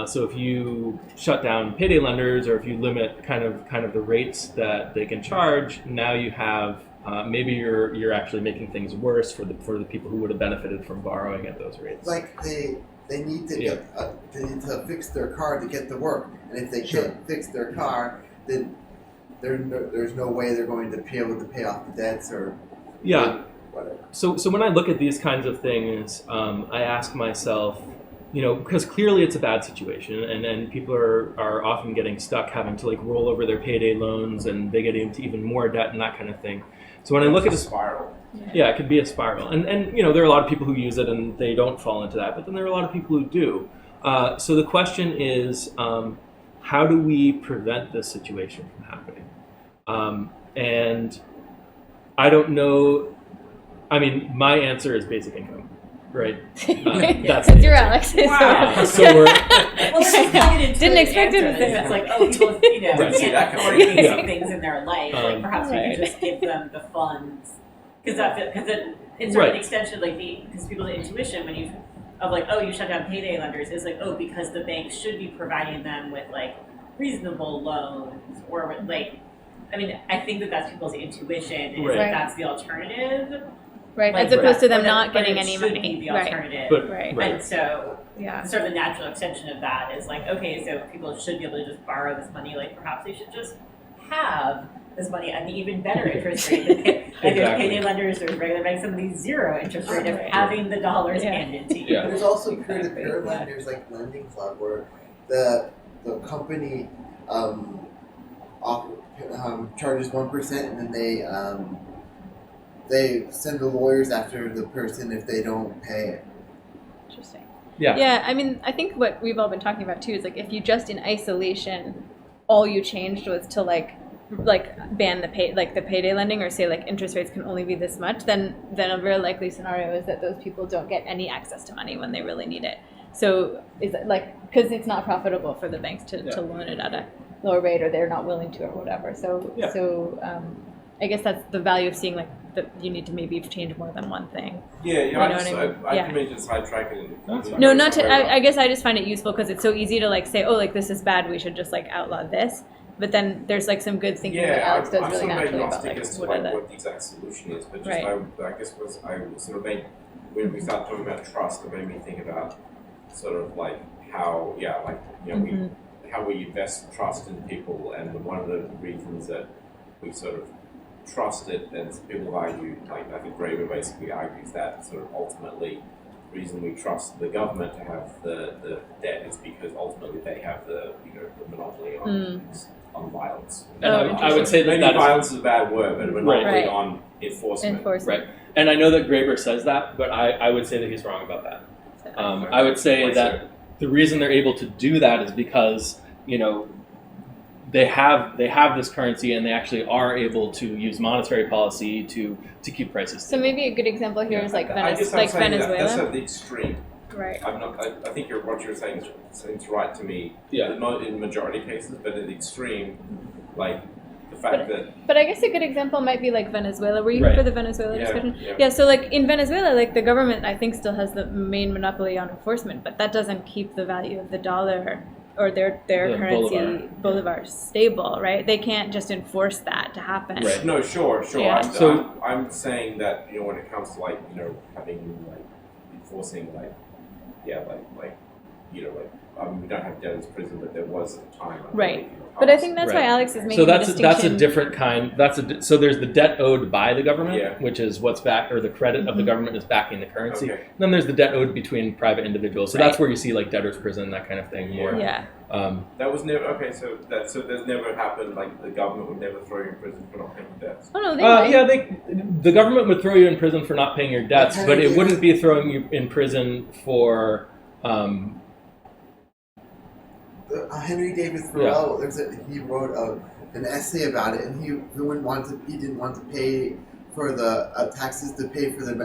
So if you shut down payday lenders, or if you limit kind of the rates that they can charge, now you have maybe you're actually making things worse for the people who would have benefited from borrowing at those rates. Like they need to they need to fix their car to get to work, and if they Sure. can't fix their car, then there's no way they're going to be able to pay off the debts or Yeah. whatever. So when I look at these kinds of things, I ask myself, because clearly it's a bad situation, and people are often getting stuck having to like roll over their payday loans, and they get into even more debt and that kind of thing. So when I look at It's this, a spiral. yeah, it could be a spiral, and there are a lot of people who use it and they don't fall into that, but then there are a lot of people who do. So the question is, how do we prevent this situation from happening? And I don't know. I mean, my answer is basic income, right? That's That's the your answer. Alex. So we're Well, let's just plug it into Didn't an expect him to answer say that's that. like, oh, people, Right, see, that can't kind of afford thing. basic Yeah. things in their life. Like, perhaps we Right. could just give them the funds, because it's sort of Right. an extension, like because people's intuition when you shut down payday lenders is like, oh, because the bank should be providing them with like reasonable loans or with, like, I mean, I think that's people's intuition is Right. that that's the alternative. Right, Like, as opposed to them but not but getting it any should money. Be the Right. alternative. but Right. right. And so Yeah. sort of the natural extension of that is like, okay, so people should be able to just borrow this money. Like perhaps they should just have this money at an even better interest rate. Like there's Exactly. payday lenders, there's regular banks, some of these zero interest rate of Right. having the dollars Yeah. handed to you. Yeah. There's also Exactly. peer-to-peer Yeah. lenders like Lending Club, where the company charges 1%, and then they send the lawyers after the person if they don't pay it. Interesting. Yeah. Yeah, I mean, I think what we've all been talking about too is like if you just in isolation, all you changed was to like ban the payday lending, or say like interest rates can only be this much, then a very likely scenario is that those people don't get any access to money when they really need it. So is it like, because it's not profitable for the banks to loan it at a lower rate, or they're not willing to, or whatever. So I guess that's the value of seeing like that you need to maybe change more than one thing. Yeah, You know what I mean? I Yeah. can maybe just sidetrack it. That's fine. No, not to. I guess I just find it useful because it's so easy to like say, oh, like this is bad, we should just like outlaw this. But then there's like some good thinking that Alex does I'm really sort of naturally about agnostic like as to what like are the what the exact solution is, but just Right. I guess I was sort of made when we started talking about trust, it made me think about sort of like how Mhm. how we invest trust in people, and one of the reasons that we sort of trust it, and some people argue, like I think Graeber basically argues that sort of ultimately the reason we trust the government to have the debt is because ultimately they have the monopoly on violence. And Oh, I would say that Maybe that is violence is a bad word, but a monopoly Right. on enforcement. enforcement. right. And I know that Graeber says that, but I would say that he's wrong about that. I would say Why that the reason they're able to do that is because they have this currency, and they actually are able to use monetary policy to keep prices So stable. maybe a good example here is like I guess I'm saying that that's Venezuela. at the extreme. Right. I think what you're saying seems right to me. Yeah. In majority cases, but at the extreme, like the fact that But I guess a good example might be like Venezuela. Were you Right. here for the Venezuela Yeah, discussion? yeah. Yeah, so like in Venezuela, like the government I think still has the main monopoly on enforcement, but that doesn't keep the value of the dollar or their The currency bolivar stable, right? They can't just enforce that to happen. Right. No, sure. Yeah. I'm saying that, you know, when it comes to like, you know, having like enforcing like, yeah, like, you know, like, we don't have debtors prison, but there was a time. Right. But I think that's why Right. Alex is making So the that's distinction. a different kind. So there's the debt owed by the government, Yeah. which is what's back, or the credit of the Mhm. government is backing the currency. Okay. And then there's the debt owed between private individuals. So Right. that's where you see like debtors prison, that kind of thing more. Yeah. That was never okay. So there's never happened. Like the government would never throw you in prison for not paying debts. Oh no, they might. Yeah, the government would throw you in prison for not paying your debts, Okay, but it yeah. wouldn't be throwing you in prison for. Henry David Thoreau, he wrote an essay about it, and he didn't want to pay for the taxes to pay for the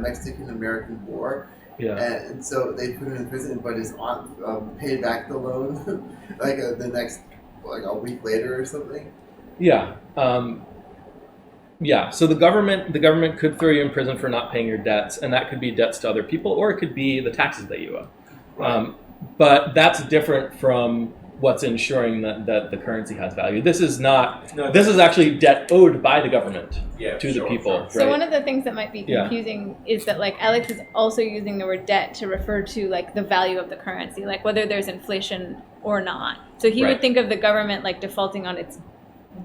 Mexican-American War, Yeah. and so they put him in prison. But his aunt paid back the loan like the next a week later or something. Yeah. Yeah. So the government could throw you in prison for not paying your debts, and that could be debts to other people, or it could be the taxes that you owe. But that's different from what's ensuring that the currency has value. This is not. No, This is actually debt owed by the government Yeah, to the sure, people. sure. Right? So one of the things that might be Yeah. confusing is that like Alex is also using the word debt to refer to like the value of the currency, like whether there's inflation or not. So he Right. would think of the government like defaulting on its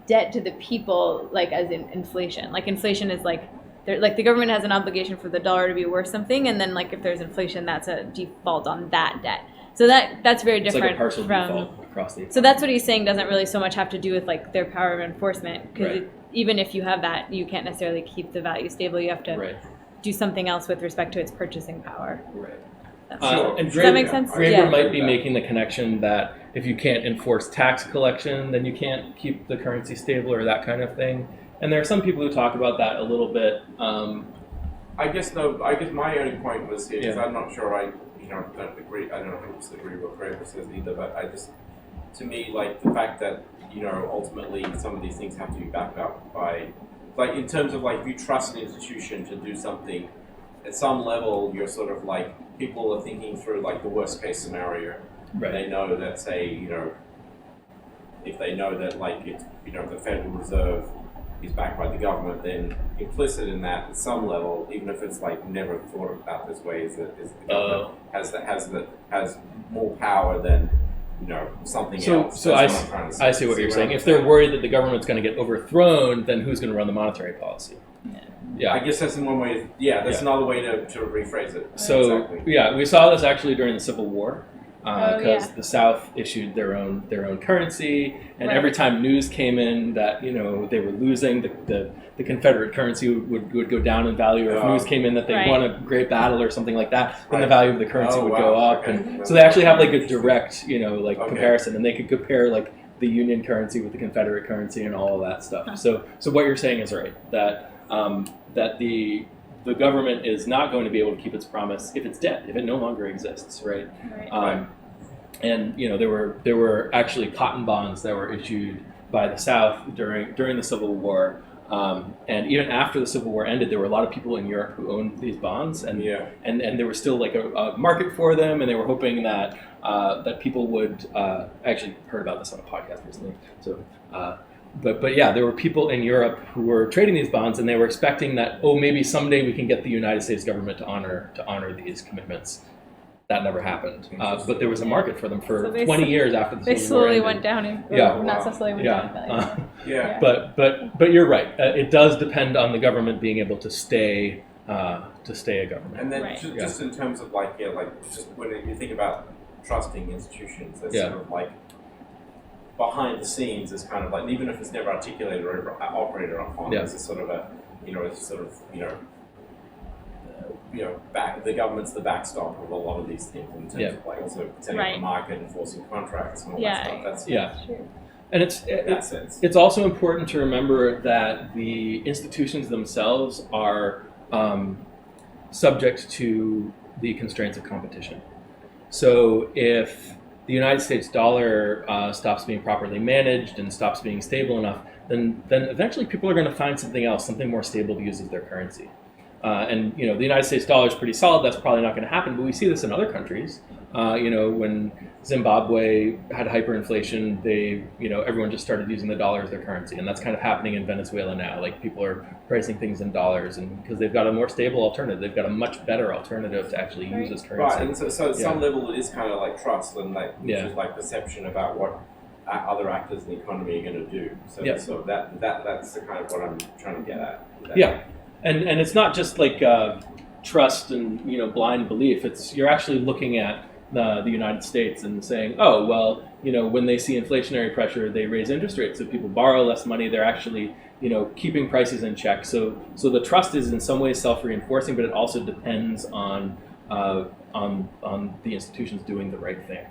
debt to the people, like as in inflation. Like inflation is like the government has an obligation for the dollar to be worth something, and then like if there's inflation, that's a default on that debt. So that's very It's different like a partial from. default across the. So that's what he's saying doesn't really so much have to do with like their power of enforcement, because Right. even if you have that, you can't necessarily keep the value stable. You have to Right. do something else with respect to its purchasing power. Right. That's Sure. And Does that make Yeah, sense? I Graeber Yeah. might be making the connection that if you can't enforce tax collection, then you can't keep the currency stable or that kind of thing. And there are some people who talk about that a little bit. I guess my only point was here, because Yeah. I'm not sure I don't agree. I don't 100% agree with what Graeber says either. But to me, like the fact that ultimately some of these things have to be backed up by, like in terms of like if you trust an institution to do something, at some level you're sort of like people are thinking through like the worst case scenario. Right. They know that if they know that like it's the Federal Reserve is backed by the government, then implicit in that at some level, even if it's like never thought about this way, is that the government has more power than something else. So That's what I'm trying to say. I see what you're saying. If they're worried that the government's going to get overthrown, then who's going to run the monetary policy? Yeah. I guess that's in one way. Yeah, that's another way to rephrase it. So Exactly. yeah, we saw this actually during the Civil War, because yeah. the South issued their own currency, and Right. every time news came in that they were losing, the Confederate currency would go down in value, or if Oh. news came in that they Right. won a great battle or something like that, then the Right. value of the currency Oh, would wow. go up, Okay. and so they actually have like a direct Okay. comparison, and they could compare like the Union currency with the Confederate currency and all of that stuff. Huh. So what you're saying is right, that the government is not going to be able to keep its promise if it's dead, if it no longer exists, right? Right. Right. And there were actually cotton bonds that were issued by the South during the Civil War, and even after the Civil War ended, there were a lot of people in Europe who owned these bonds, and there was still like a market for them, and they were hoping that people would. I actually heard about this on a podcast recently, so. But yeah, there were people in Europe who were trading these bonds, and they were expecting that maybe someday we can get the United States government to honor these commitments. That never happened, but there was a market for them for So they 20 years after the They Civil War slowly ended. went down in Yeah. not so slowly went down in value. Yeah. But you're right. It does depend on the government being able to stay a government. And then Right. just in terms of like just when you think about trusting institutions, that's Yeah. sort of like behind the scenes is kind of like, even if it's never articulated or operated upon, Yeah. there's a sort of the government's the backstop of a lot of these things in terms of like also setting up Right. the market, enforcing contracts and all Yeah. that stuff. That's Yeah. Sure. And in that sense. it's also important to remember that the institutions themselves are subject to the constraints of competition. So if the United States dollar stops being properly managed and stops being stable enough, then eventually people are going to find something else, something more stable to use as their currency. And the United States dollar is pretty solid. That's probably not going to happen. But we see this in other countries. When Zimbabwe had hyperinflation. Everyone just started using the dollar as their currency, and that's kind of happening in Venezuela now. Like people are pricing things in dollars, and because they've got a more stable alternative, they've got a much better alternative to actually use as currency. Right, and so at some level it is kind of like trust and which is like perception about what other actors in the economy are going to do. So that's the kind of what I'm trying to get at. Yeah, and it's not just like trust and blind belief. You're actually looking at the United States and saying, oh well, when they see inflationary pressure, they raise interest rates. So people borrow less money. They're actually keeping prices in check. So the trust is in some ways self-reinforcing, but it also depends on the institutions doing the right thing,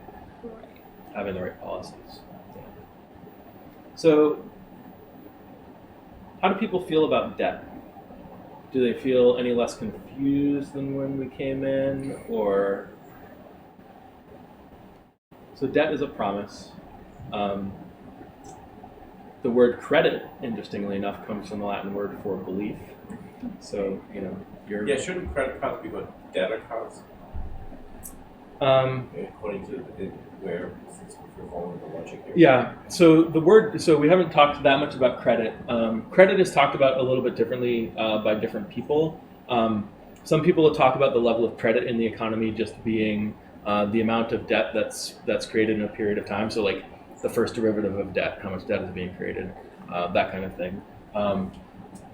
having the right policies. Yeah. So how do people feel about debt? Do they feel any less confused than when we came in, or? So debt is a promise. The word credit, interestingly enough, comes from the Latin word for belief. So, shouldn't credit cards be what debit cards? According to where we're following the logic here. Yeah. So we haven't talked that much about credit. Credit is talked about a little bit differently by different people. Some people talk about the level of credit in the economy just being the amount of debt that's created in a period of time. So like the first derivative of debt, how much debt is being created, that kind of thing.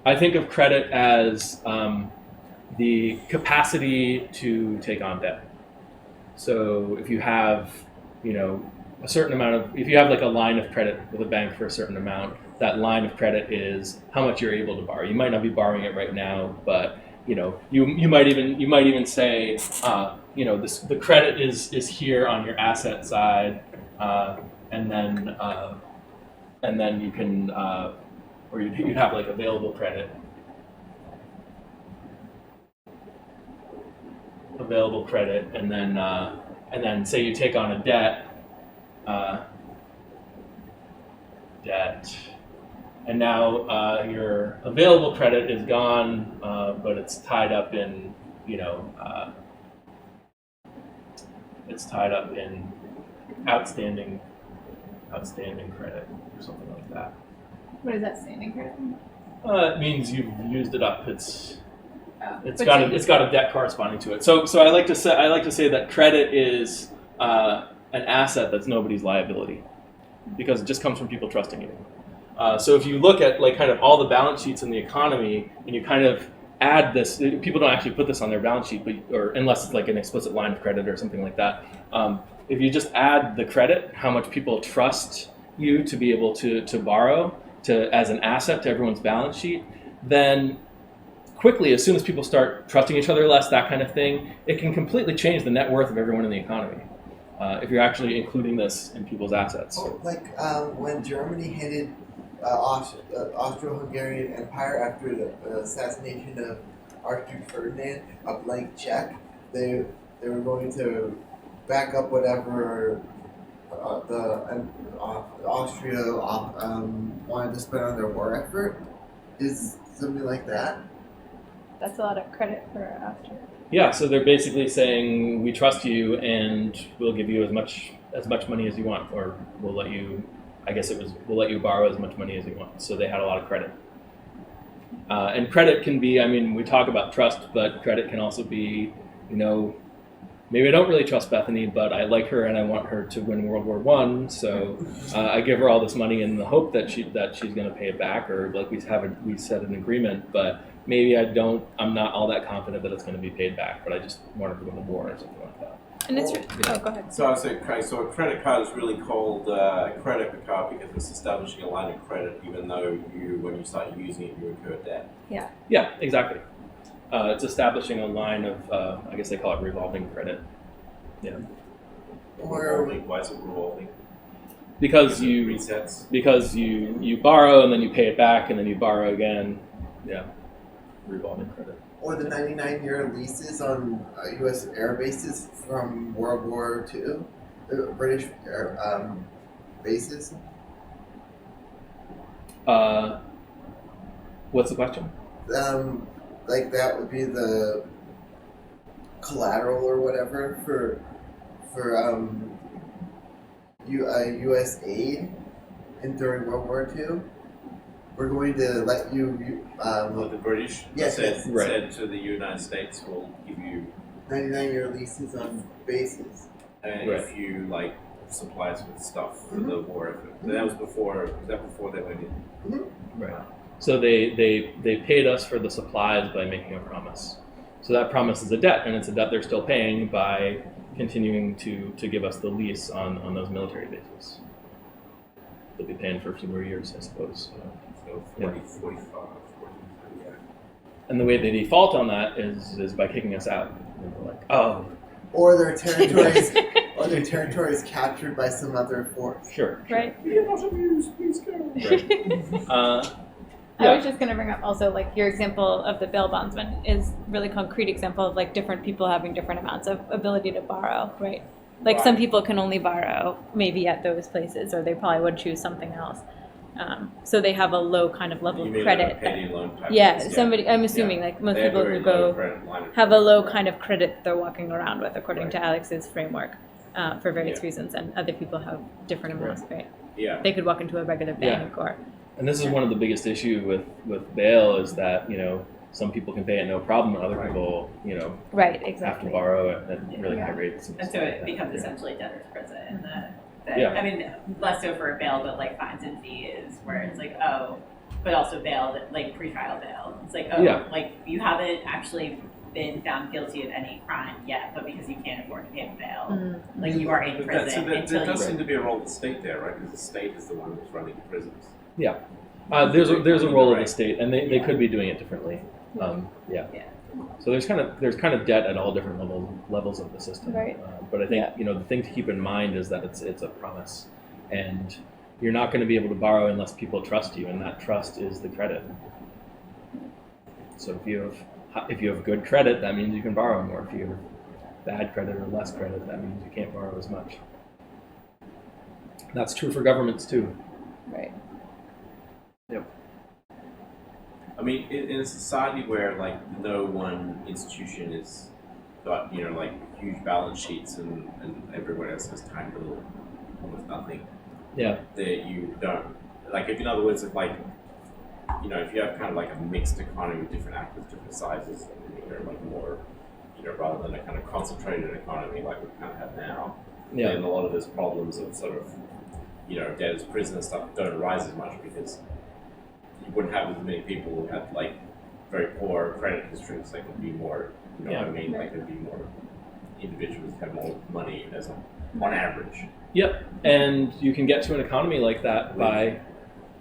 I think of credit as the capacity to take on debt. So if you have, a certain amount of, if you have like a line of credit with a bank for a certain amount, that line of credit is how much you're able to borrow. You might not be borrowing it right now, but you might even say, the credit is here on your asset side, and then you can, or you'd have like available credit. And then say you take on a debt, and now your available credit is gone, but it's tied up in, outstanding credit or something like that. What does that standing credit mean? It means you've used it up. It's got a debt corresponding to it. So I like to say that credit is an asset that's nobody's liability, because it just comes from people trusting you. So if you look at like kind of all the balance sheets in the economy, and you kind of add this, people don't actually put this on their balance sheet, or unless it's like an explicit line of credit or something like that. If you just add the credit, how much people trust you to be able to borrow as an asset to everyone's balance sheet, then quickly, as soon as people start trusting each other less, that kind of thing, it can completely change the net worth of everyone in the economy. If you're actually including this in people's assets. Like when Germany handed Austro-Hungarian Empire after the assassination of Archduke Ferdinand a blank check, they were going to back up whatever Austria wanted to spend on their war effort. Is something like that? That's a lot of credit for Austria. Yeah, so they're basically saying, we trust you and we'll give you as much money as you want, or we'll let you borrow as much money as you want. So they had a lot of credit. And credit can be, we talk about trust, but credit can also be, maybe I don't really trust Bethany, but I like her and I want her to win World War I. So I give her all this money in the hope that she's going to pay it back, or like we set an agreement, but maybe I'm not all that confident that it's going to be paid back, but I just want her to win the war or something like that. And it's go ahead. So I say, okay, so a credit card is really called a credit card because it's establishing a line of credit, even though when you start using it, you incur debt. Yeah. Yeah, exactly. It's establishing a line of, I guess they call it revolving credit. Yeah. Why is it revolving? Because you resets. Because you borrow and then you pay it back and then you borrow again. Yeah. Revolving credit. Or the 99-year leases on U.S. air bases from World War II, the British air bases. What's the question? Like that would be the collateral or whatever for U.S. aid and during World War II, we're going to let you. Well, the British Yes, said, yes. Right. said to the United States, we'll give you, 99-year leases on bases. and Right. if you like supply us with stuff for Mhm. the war effort. So that was before. Was that before they went in? Right. So they paid us for the supplies by making a promise. So that promise is a debt, and it's a debt they're still paying by continuing to give us the lease on those military bases. They'll be paying for a few more years, I suppose. So Yeah. 45, 40, yeah. And the way they default on that is by kicking us out. And they're like, oh, Or their territories captured by some other force. sure. Right. We are not amused, please go. Right. I Yeah. was just going to bring up also like your example of the bail bondsman is really concrete example of like different people having different amounts of ability to borrow, right? Like some Right. people can only borrow maybe at those places, or they probably would choose something else. So they have a low kind of level You of mean credit. like a payday loan type Yeah, thing? somebody. I'm assuming Yeah. like most They have people very who low go credit line of have a credit. low kind of credit they're walking around with, according to Right. Alex's framework, for various Yeah. reasons, and other people have different amounts, right? Yeah. They could walk into a regular bank or And this is one of the biggest issue with bail is that, some people can pay it no problem, and other Right. people, right, have to exactly. borrow at really Yeah. high rates. And so stuff like it that. becomes Yeah. essentially debtor's prison. Yeah. I mean, less so for bail, but like fines and fees, where it's like, oh, but also bail, like pretrial bail. It's like, oh, Yeah. like you haven't actually been found guilty of any crime yet, but because you can't afford to pay the bail, Mm. like you are in But prison there until does you. seem to be a role of the state there, right? Because the state is the one that's running the prisons. Yeah. There's a role of the Right. state, and they could be doing it differently. Yeah. Yeah. So there's kind of debt at all different levels of the system. Right. But I think Yeah. the thing to keep in mind is that it's a promise, and you're not going to be able to borrow unless people trust you, and that trust is the credit. So if you have good credit, that means you can borrow more. If you have bad credit or less credit, that means you can't borrow as much. That's true for governments too. Right. Yep. I mean, in a society where like no one institution is got like huge balance sheets and everyone else has tiny little almost nothing, Yeah. that you don't like. If in other words, if like if you have kind of like a mixed economy with different actors, different sizes, like more rather than a kind of concentrated economy like we kind of have now, Yeah. then a lot of those problems of sort of debtors, prison and stuff don't arise as much because you wouldn't have as many people who had like very poor credit histories. Like would be more, what I mean? Like there'd be more individuals who have more money as on average. Yep. And you can get to an economy like that by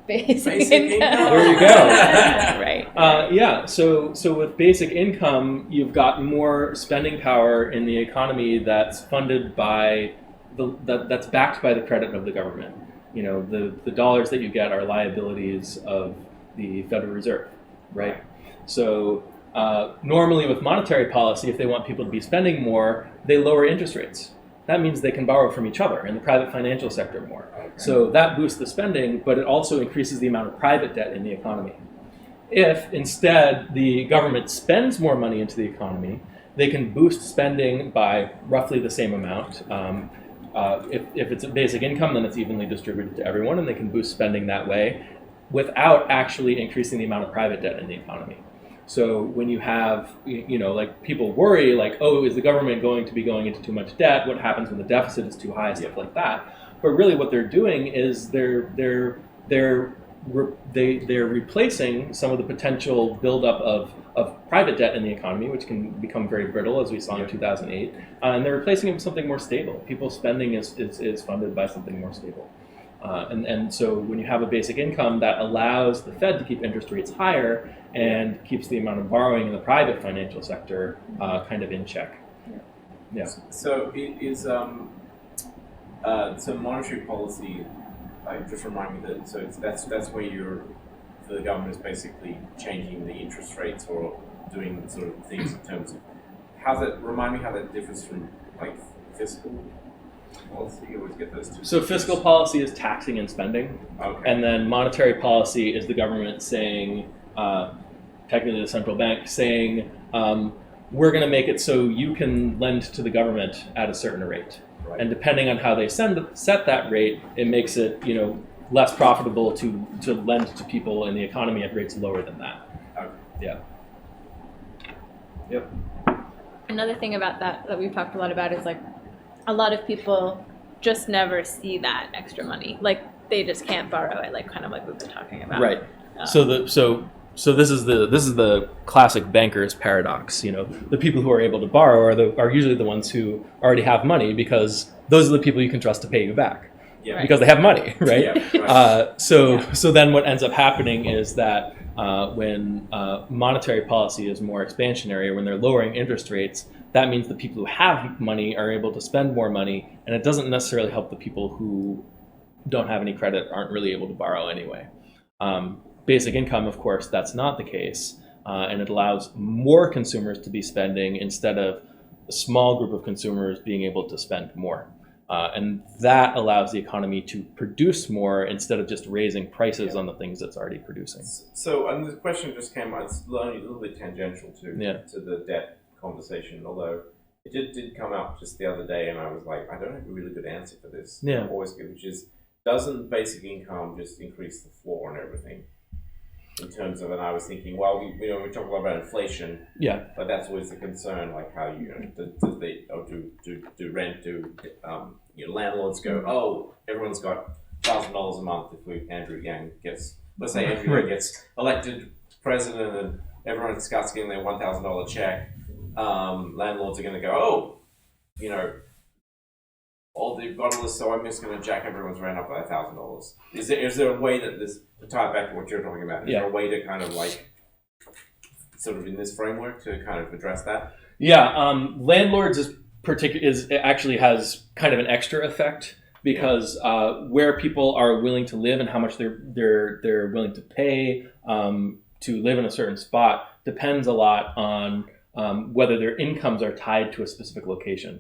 Basic income. There you go. Right. yeah. So with basic income, you've got more spending power in the economy that's funded by that's backed by the credit of the government. The dollars that you get are liabilities of the Federal Reserve, right? So normally with monetary policy, if they want people to be spending more, they lower interest rates. That means they can borrow from each other in the private financial sector more. So that boosts the spending, but it also increases the amount of private debt in the economy. If instead the government spends more money into the economy, they can boost spending by roughly the same amount. If it's a basic income, then it's evenly distributed to everyone, and they can boost spending that way without actually increasing the amount of private debt in the economy. So when you have, like people worry, like, oh, is the government going to be going into too much debt? What happens when the deficit is too high? Stuff like that. But really, what they're doing is they're replacing some of the potential buildup of private debt in the economy, which can become very brittle, as we saw in 2008, and they're replacing it with something more stable. People's spending is funded by something more stable. And so when you have a basic income, that allows the Fed to keep interest rates higher and keeps the amount of borrowing in the private financial sector kind of in check. Yeah. So it is so monetary policy. Just remind me that that's where the government is basically changing the interest rates or doing sort of things in terms of remind me how that differs from like fiscal policy. You always get those two. So fiscal policy is taxing and spending, Okay. and then monetary policy is the government saying, technically the central bank saying, we're going to make it so you can lend to the government at a certain rate. Right. And depending on how they set that rate, it makes it, less profitable to lend to people in the economy at rates lower than that. Okay. Yeah. Yep. Another thing about that we've talked a lot about is like a lot of people just never see that extra money. Like they just can't borrow it, like kind of like we've been talking about. Right. So this is the classic banker's paradox. The people who are able to borrow are usually the ones who already have money, because those are the people you can trust to pay you back. Yeah. Because they have money, right? Yeah, right. So then what ends up happening is that when monetary policy is more expansionary, or when they're lowering interest rates, that means the people who have money are able to spend more money, and it doesn't necessarily help the people who don't have any credit, aren't really able to borrow anyway. Basic income, of course, that's not the case, and it allows more consumers to be spending instead of a small group of consumers being able to spend more. And that allows the economy to produce more instead of just raising prices on the things it's already producing. So, and the question just came out, it's only a little bit tangential to the debt conversation, although it did come up just the other day, and I was like, I don't have a really good answer for this. Yeah. Always good, which is, doesn't basic income just increase the floor on everything? In terms of, and I was thinking, well, we talk a lot about inflation, Yeah. but that's always the concern, like how do rent, landlords go, oh, everyone's got $1,000 a month if Andrew Yang gets, let's say Andrew Yang gets elected president and everyone starts getting their $1,000 check, landlords are going to go, they've got all this, so I'm just going to jack everyone's rent up by $1,000. Is there a way that this, to tie it back to what you're talking about, is there a way to kind of like, sort of in this framework to kind of address that? Yeah, landlords actually has kind of an extra effect, because where people are willing to live and how much they're willing to pay to live in a certain spot depends a lot on whether their incomes are tied to a specific location.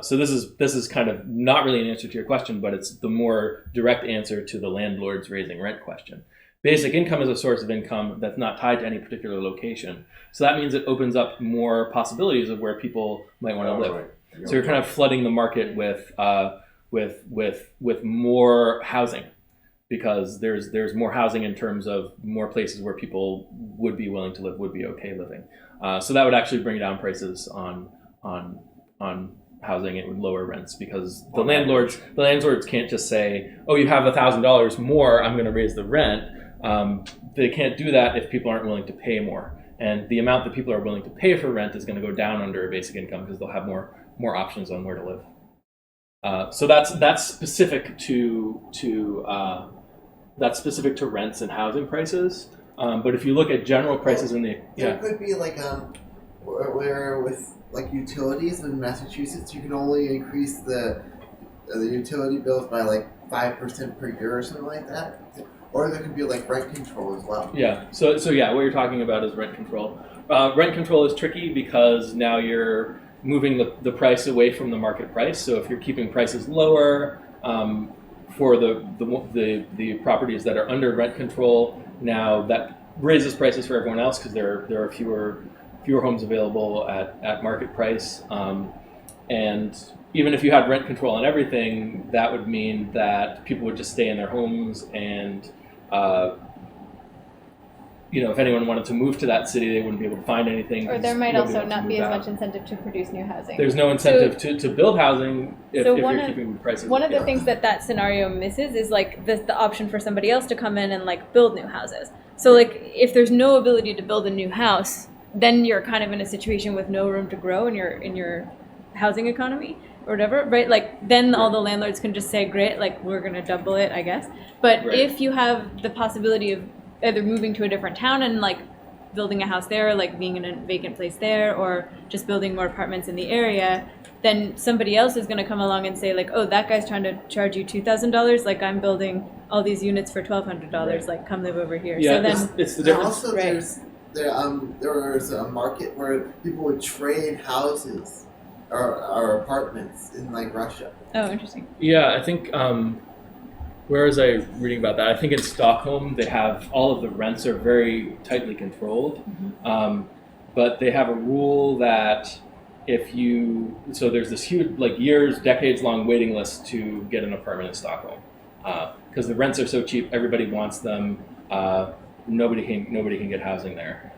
So this is kind of not really an answer to your question, but it's the more direct answer to the landlords raising rent question. Basic income is a source of income that's not tied to any particular location. So that means it opens up more possibilities of where people might want to live. Right. So you're kind of flooding the market with more housing, because there's more housing in terms of more places where people would be willing to live, would be okay living. So that would actually bring down prices on housing. It would lower rents, because the landlords can't just say, oh, you have $1,000 more, I'm going to raise the rent. They can't do that if people aren't willing to pay more. And the amount that people are willing to pay for rent is going to go down under a basic income, because they'll have more options on where to live. So that's specific to rents and housing prices. But if you look at general prices it could be like where with like utilities in Massachusetts, you can only increase the utility bills by like 5% per year or something like that. Or there could be like rent control as well. Yeah. So yeah, what you're talking about is rent control. Rent control is tricky because now you're moving the price away from the market price. So if you're keeping prices lower for the properties that are under rent control, now that raises prices for everyone else, because there are fewer homes available at market price. And even if you had rent control on everything, that would mean that people would just stay in their homes, and if anyone wanted to move to that city, they wouldn't be able to find anything. Or there might also not be as much incentive to produce new housing. There's no incentive to build housing if you're keeping prices. One of the things that scenario misses is like the option for somebody else to come in and like build new houses. So like if there's no ability to build a new house, then you're kind of in a situation with no room to grow in your housing economy or whatever, right? Like then all the landlords can just say, great, like we're gonna double it, I guess. But if you have the possibility of either moving to a different town and like building a house there, or like being in a vacant place there, or just building more apartments in the area, then somebody else is gonna come along and say like, oh, that guy's trying to charge you $2,000, like I'm building all these units for $1,200, like come live over here. Yeah, so then it's the difference. Also, there's a market where people would trade houses or apartments in like Russia. Oh, interesting. Yeah, I think where was I reading about that? I think in Stockholm they have all of the rents are very tightly controlled, but they have a rule that so there's this huge, like years, decades long waiting list to get an apartment in Stockholm because the rents are so cheap, everybody wants them. Nobody can get housing there.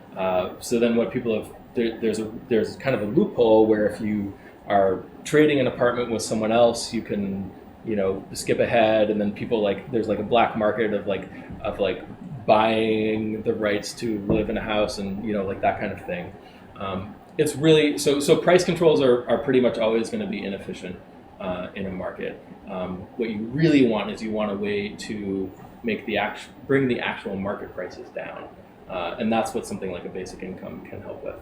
So then what people have there's kind of a loophole where if you are trading an apartment with someone else, you can skip ahead, and then people there's like a black market of buying the rights to live in a house and like that kind of thing. It's really so price controls are pretty much always going to be inefficient in a market. What you really want is you want a way to bring the actual market prices down. And that's what something like a basic income can help with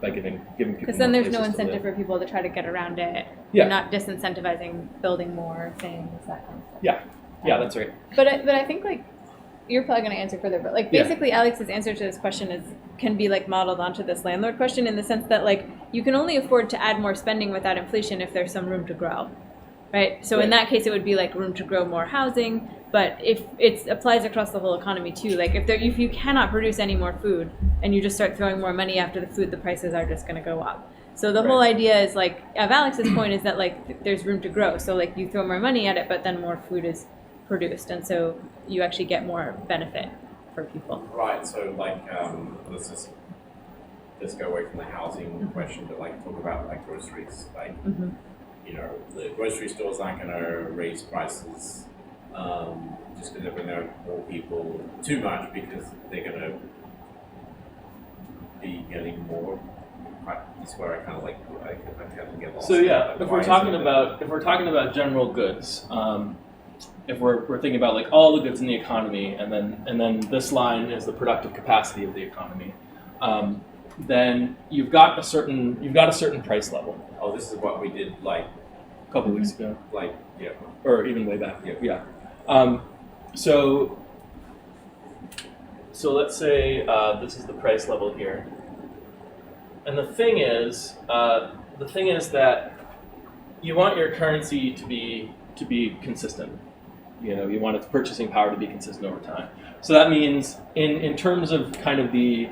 by giving people. Because then more there's no places to incentive live. for people to try to get around it. Yeah. You're not disincentivizing building more things, that kind of stuff. Yeah, that's right. But I think you're probably going to answer further. But basically, Alex's answer to this question can be modeled onto this landlord question in the sense that you can only afford to add more spending without inflation if there's some room to grow, right? So in that case, it would be room to grow more housing. But if it applies across the whole economy too, if you cannot produce any more food and you just start throwing more money after the food, the prices are just going to go up. So the whole idea is of Alex's point is that there's room to grow. So you throw more money at it, but then more food is produced, and so you actually get more benefit for people. Right. So let's go away from the housing question, but talk about groceries. The grocery stores aren't going to raise prices just because they're going to more people too much because they're going to be getting more. That's where I kind of get lost. So if we're talking about general goods, if we're thinking about all the goods in the economy, and then this line is the productive capacity of the economy, then you've got a certain price level. Oh, this is what we did a couple weeks ago, or even way back. Yeah. So let's say this is the price level here, and the thing is that you want your currency to be consistent. You want its purchasing power to be consistent over time. So that means in terms of kind of the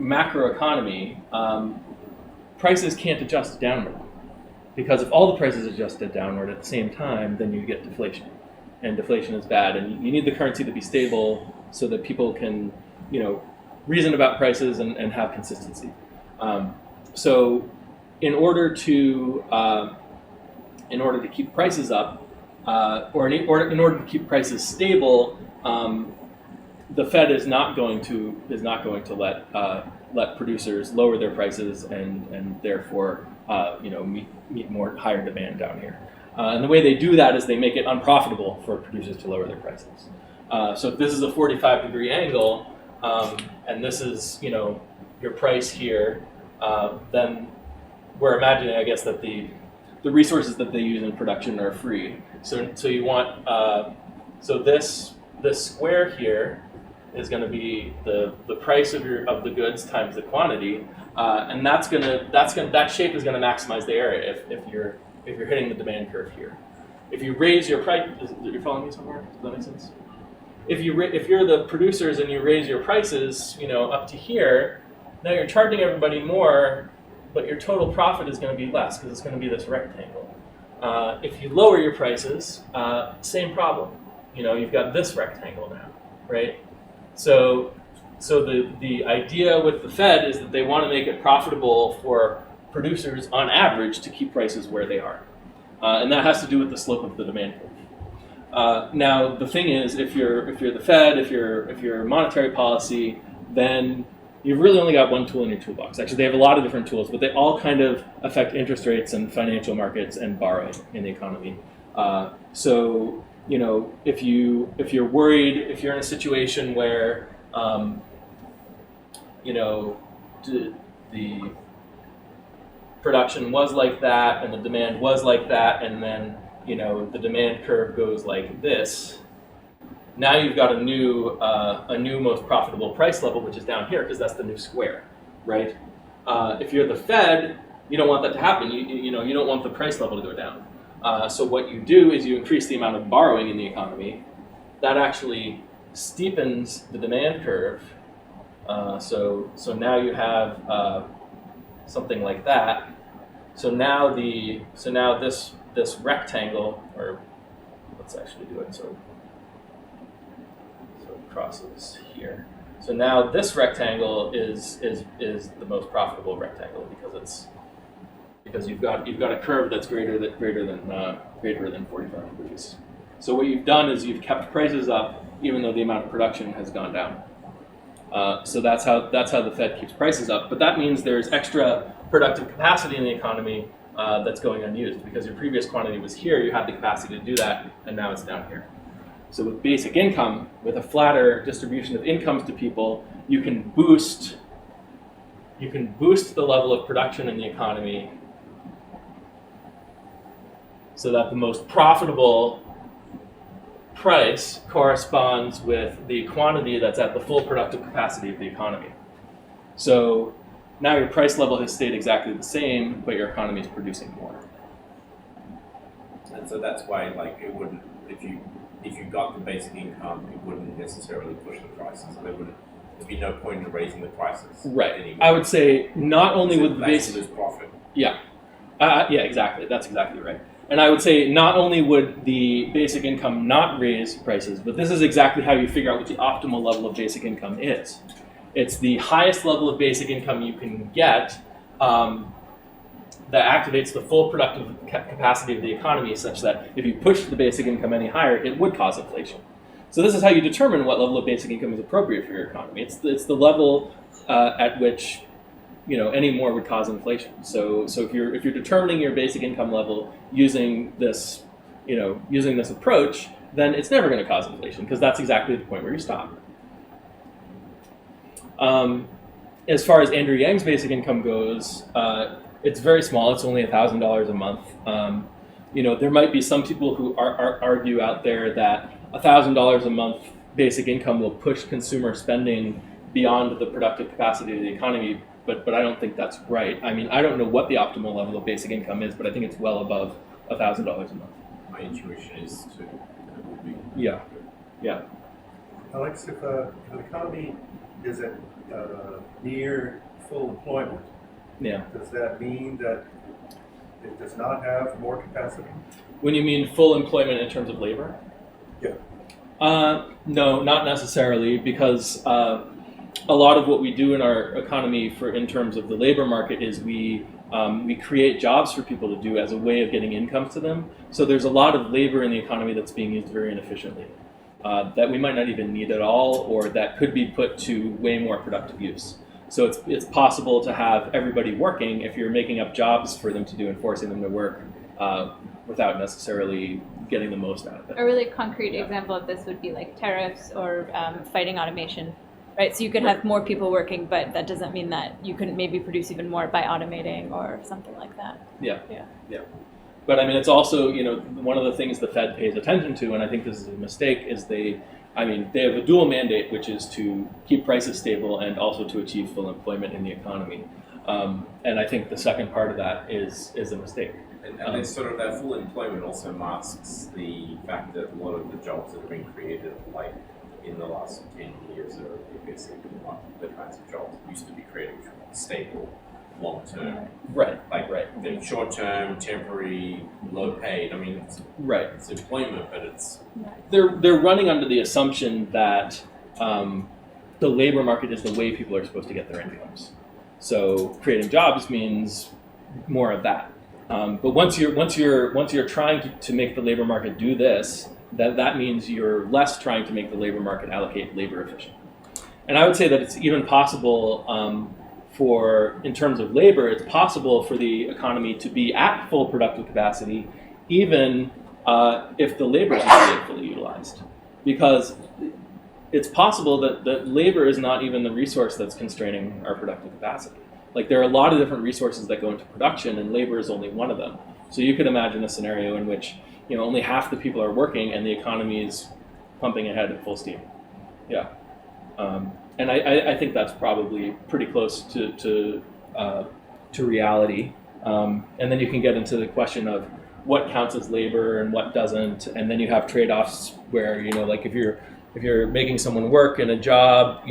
macroeconomy, prices can't adjust downward. Because if all the prices adjusted downward at the same time, then you get deflation. And deflation is bad. And you need the currency to be stable so that people can, reason about prices and have consistency. So in order to keep prices up, or in order to keep prices stable, the Fed is not going to let producers lower their prices and therefore meet more higher demand down here. And the way they do that is they make it unprofitable for producers to lower their prices. So if this is a 45-degree angle, and this is your price here, then we're imagining, I guess, that the resources that they use in production are free. So you want so this square here is going to be the price of the goods times the quantity, and that shape is going to maximize the area if you're hitting the demand curve here. If you raise your price, you're following me somewhere? Does that make sense? If you're the producers and you raise your prices, up to here, now you're charging everybody more, but your total profit is going to be less because it's going to be this rectangle. If you lower your prices, same problem. You've got this rectangle now, right? So the idea with the Fed is that they want to make it profitable for producers on average to keep prices where they are, and that has to do with the slope of the demand curve. Now the thing is, if you're the Fed, if you're monetary policy, then you've really only got one tool in your toolbox. Actually, they have a lot of different tools, but they all kind of affect interest rates and financial markets and borrowing in the economy. So if you're worried, if you're in a situation where the production was like that and the demand was like that, and then the demand curve goes like this. Now you've got a new most profitable price level, which is down here because that's the new square, right? If you're the Fed, you don't want that to happen. You don't want the price level to go down. So what you do is you increase the amount of borrowing in the economy. That actually steepens the demand curve. So now you have something like that. So now this rectangle, or let's actually do it so it crosses here. So now this rectangle is the most profitable rectangle because you've got a curve that's greater than 4,500 degrees. So what you've done is you've kept prices up even though the amount of production has gone down. So that's how the Fed keeps prices up. But that means there's extra productive capacity in the economy that's going unused because your previous quantity was here. You had the capacity to do that, and now it's down here. So with basic income, with a flatter distribution of incomes to people, you can boost the level of production in the economy so that the most profitable price corresponds with the quantity that's at the full productive capacity of the economy. So now your price level has stayed exactly the same, but your economy is producing more. And so that's why, like, it wouldn't, if you got the basic income, it wouldn't necessarily push the prices. There'd be no point in raising the prices. Right. Anymore. I would say not only would the basic lose profit. Yeah. Yeah, exactly. That's exactly right. And I would say not only would the basic income not raise prices, but this is exactly how you figure out what the optimal level of basic income is. It's the highest level of basic income you can get that activates the full productive capacity of the economy such that if you push the basic income any higher, it would cause inflation. So this is how you determine what level of basic income is appropriate for your economy. It's the level at which any more would cause inflation. So if you're determining your basic income level using this approach, then it's never going to cause inflation because that's exactly the point where you stop. As far as Andrew Yang's basic income goes, it's very small. It's only $1,000 a month. There might be some people who argue out there that $1,000 a month basic income will push consumer spending beyond the productive capacity of the economy. But I don't think that's right. I mean, I don't know what the optimal level of basic income is, but I think it's well above $1,000 a month. My intuition is to it would be. Yeah. Alex, if an economy is at near full employment, does that mean that it does not have more capacity? When you mean full employment in terms of labor? Yeah. No, not necessarily, because a lot of what we do in our economy in terms of the labor market is we create jobs for people to do as a way of getting income to them. So there's a lot of labor in the economy that's being used very inefficiently that we might not even need at all, or that could be put to way more productive use. So it's possible to have everybody working if you're making up jobs for them to do and forcing them to work without necessarily getting the most out of it. A really concrete example of this would be like tariffs or fighting automation. Right, so you could have more people working, but that doesn't mean that you couldn't maybe produce even more by automating or something like that. Yeah. But I mean, it's also, one of the things the Fed pays attention to, and I think this is a mistake, is they have a dual mandate, which is to keep prices stable and also to achieve full employment in the economy. And I think the second part of that is a mistake. And then sort of that full employment also masks the fact that a lot of the jobs that have been created, like in the last 10 years, are basically the kinds of jobs that used to be created, which were stable, long-term. Right. They're short-term, temporary, low-paid. I mean, it's employment, but it's... They're running under the assumption that the labor market is the way people are supposed to get their incomes. So creating jobs means more of that. But once you're trying to make the labor market do this, that means you're less trying to make the labor market allocate labor efficient. And I would say that it's even possible in terms of labor, it's possible for the economy to be at full productive capacity, even if the labor isn't fully utilized. Because it's possible that labor is not even the resource that's constraining our productive capacity. Like, there are a lot of different resources that go into production, and labor is only one of them. So you could imagine a scenario in which only half the people are working and the economy is pumping ahead at full steam. Yeah. And I think that's probably pretty close to reality. And then you can get into the question of what counts as labor and what doesn't. And then you have trade-offs where, like if you're making someone work in a job,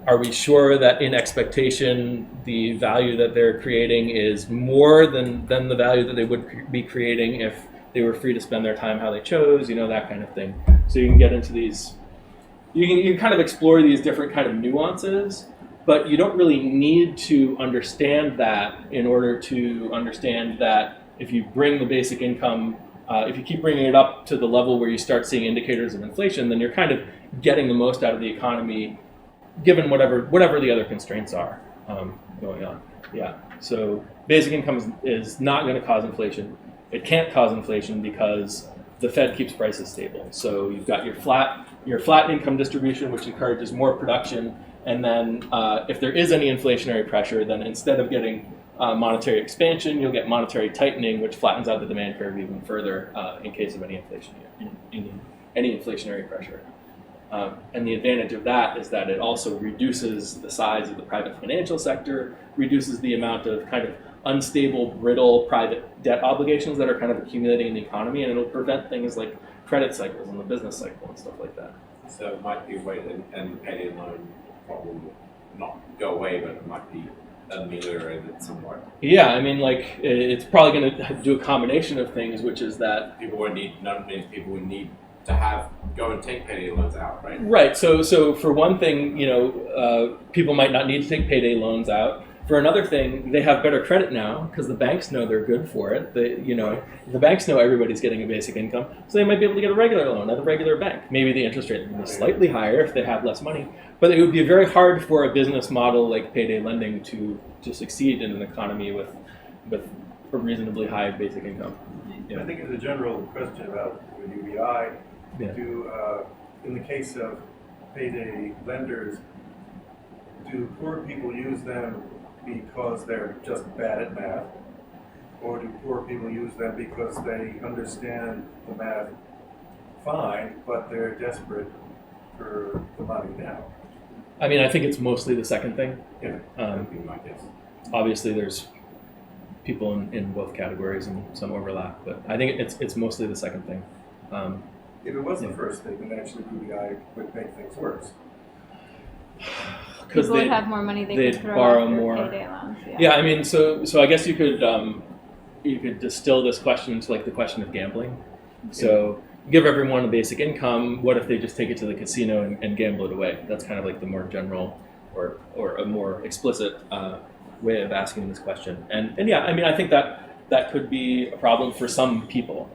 Are we sure that in expectation the value that they're creating is more than the value that they would be creating if they were free to spend their time how they chose, that kind of thing. So you can get into these, you can kind of explore these different kind of nuances, but you don't really need to understand that in order to understand that if you bring the basic income, if you keep bringing it up to the level where you start seeing indicators of inflation, then you're kind of getting the most out of the economy given whatever the other constraints are going on. Yeah. So basic income is not going to cause inflation. It can't cause inflation because the Fed keeps prices stable. So you've got your flat income distribution, which encourages more production. And then if there is any inflationary pressure, then instead of getting monetary expansion, you'll get monetary tightening, which flattens out the demand curve even further in case of any inflation, any inflationary pressure. And the advantage of that is that it also reduces the size of the private financial sector, reduces the amount of kind of unstable, brittle private debt obligations that are kind of accumulating in the economy, and it'll prevent things like credit cycles and the business cycle and stuff like that. So it might be a way and the payday loan problem will not go away, but it might be ameliorated somewhat. Yeah, I mean, it's probably going to do a combination of things, which is that People would need to go and take payday loans out, right? Right. So for one thing, people might not need to take payday loans out. For another thing, they have better credit now because the banks know they're good for it. The banks know everybody's getting a basic income, so they might be able to get a regular loan at a regular bank. Maybe the interest rate will be slightly higher if they have less money, but it would be very hard for a business model like payday lending to succeed in an economy with a reasonably high basic income. I think it's a general question about the UBI. Yeah. In the case of payday lenders, do poor people use them because they're just bad at math? Or do poor people use them because they understand the math fine, but they're desperate for the money now? I mean, I think it's mostly the second thing. Yeah, that would be my guess. Obviously, there's people in both categories and some overlap, but I think it's mostly the second thing. If it was the first thing, then actually UBI would make things worse. Because People would have more money they they'd could throw borrow off their more. payday loans. Yeah, I mean, so I guess you could distill this question into like the question of gambling. So give everyone a basic income. What if they just take it to the casino and gamble it away? That's kind of like the more general or a more explicit way of asking this question. And yeah, I mean, I think that could be a problem for some people.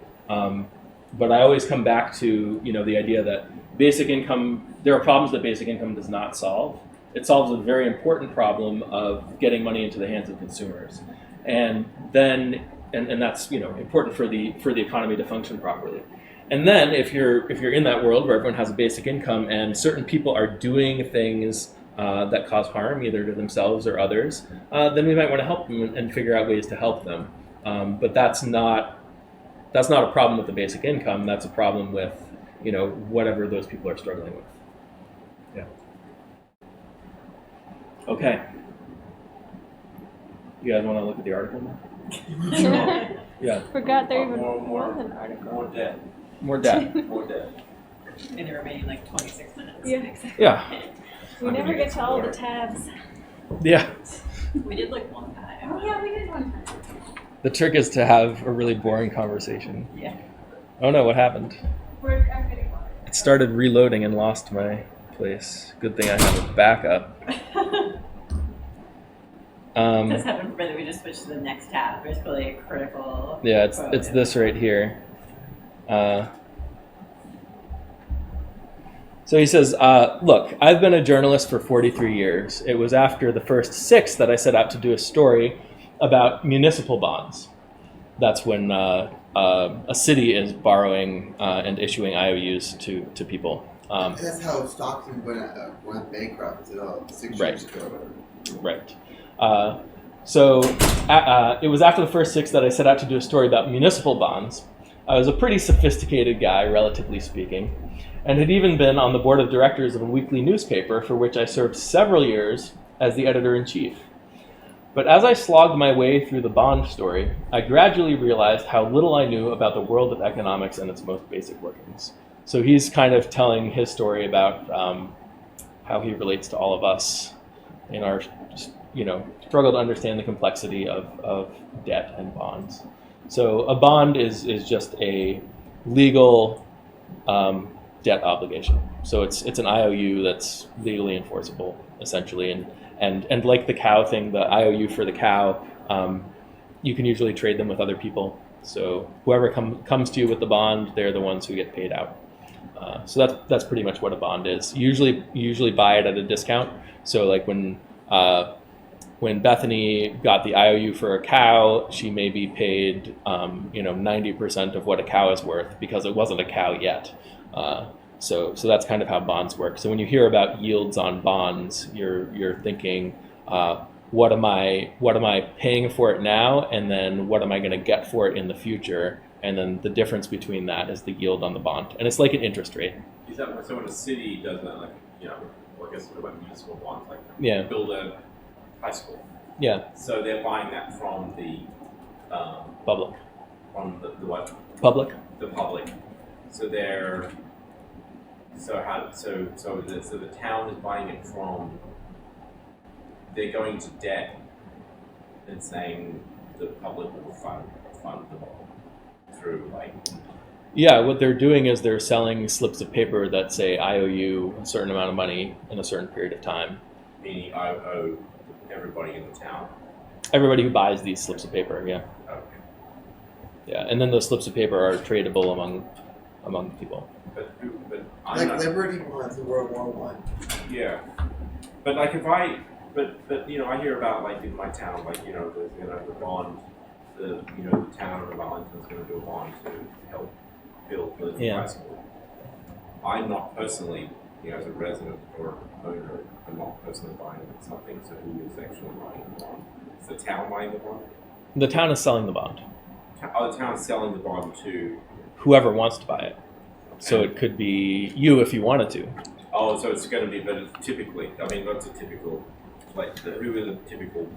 But I always come back to the idea that basic income. There are problems that basic income does not solve. It solves a very important problem of getting money into the hands of consumers, and that's important for the economy to function properly. And then if you're in that world where everyone has a basic income and certain people are doing things that cause harm either to themselves or others, then we might want to help them and figure out ways to help them. But that's not a problem with the basic income. That's a problem with whatever those people are struggling with. Yeah. Okay. You guys want to look at the article now? Yeah. Forgot there even More was an article. More debt. More debt. More debt. In the remaining 26 minutes. Yeah. Yeah. We never get to all the tabs. Yeah. We did one time. Oh yeah, we did one time. The trick is to have a really boring conversation. Yeah. Oh no, what happened? I'm getting water. It started reloading and lost my place. Good thing I have a backup. This happened whether we just switch to the next tab. There's really a critical. Yeah, it's this right here. So he says, look, I've been a journalist for 43 years. It was after the first 6 that I set out to do a story about municipal bonds. That's when a city is borrowing and issuing IOUs to people. That's how Stockton went bankrupt 6 Right. years ago. Right. So it was after the first 6 that I set out to do a story about municipal bonds. I was a pretty sophisticated guy, relatively speaking, and had even been on the board of directors of a weekly newspaper for which I served several years as the editor-in-chief. But as I slogged my way through the bond story, I gradually realized how little I knew about the world of economics and its most basic workings. So he's kind of telling his story about how he relates to all of us in our struggle to understand the complexity of debt and bonds. So a bond is just a legal debt obligation. So it's an IOU that's legally enforceable, essentially. And like the cow thing, the IOU for the cow, you can usually trade them with other people. So whoever comes to you with the bond, they're the ones who get paid out. So that's pretty much what a bond is. Usually buy it at a discount. So like when Bethany got the IOU for a cow, she may be paid 90% of what a cow is worth because it wasn't a cow yet. So that's kind of how bonds work. So when you hear about yields on bonds, you're thinking, what am I paying for it now, and then what am I going to get for it in the future? And then the difference between that is the yield on the bond, and it's like an interest rate. Is that so? When a city does that, like I guess what about municipal bonds, like build a high school. Yeah. So they're buying that from the public. From the what? Public. The public. So they're so the town is buying it from. They're going to debt and saying the public will fund the bond through like. Yeah, what they're doing is they're selling slips of paper that say I owe you a certain amount of money in a certain period of time. Meaning I owe everybody in the town. Everybody who buys these slips of paper, yeah. Okay. Yeah, and then those slips of paper are tradable among people. But I'm like not, Liberty bonds in World War I. Yeah, but like if I I hear about like in my town there's the bond the town of Arlington's going to do a bond to help build the high school. I'm not personally as a resident or owner, I'm not personally buying something. So who is actually buying the bond? Is the town buying the bond? The town is selling the bond. Oh, the town is selling the bond to whoever wants to buy it. So it could be you if you wanted to. Oh, so it's going to be, but it's typically, what's a typical, who are the typical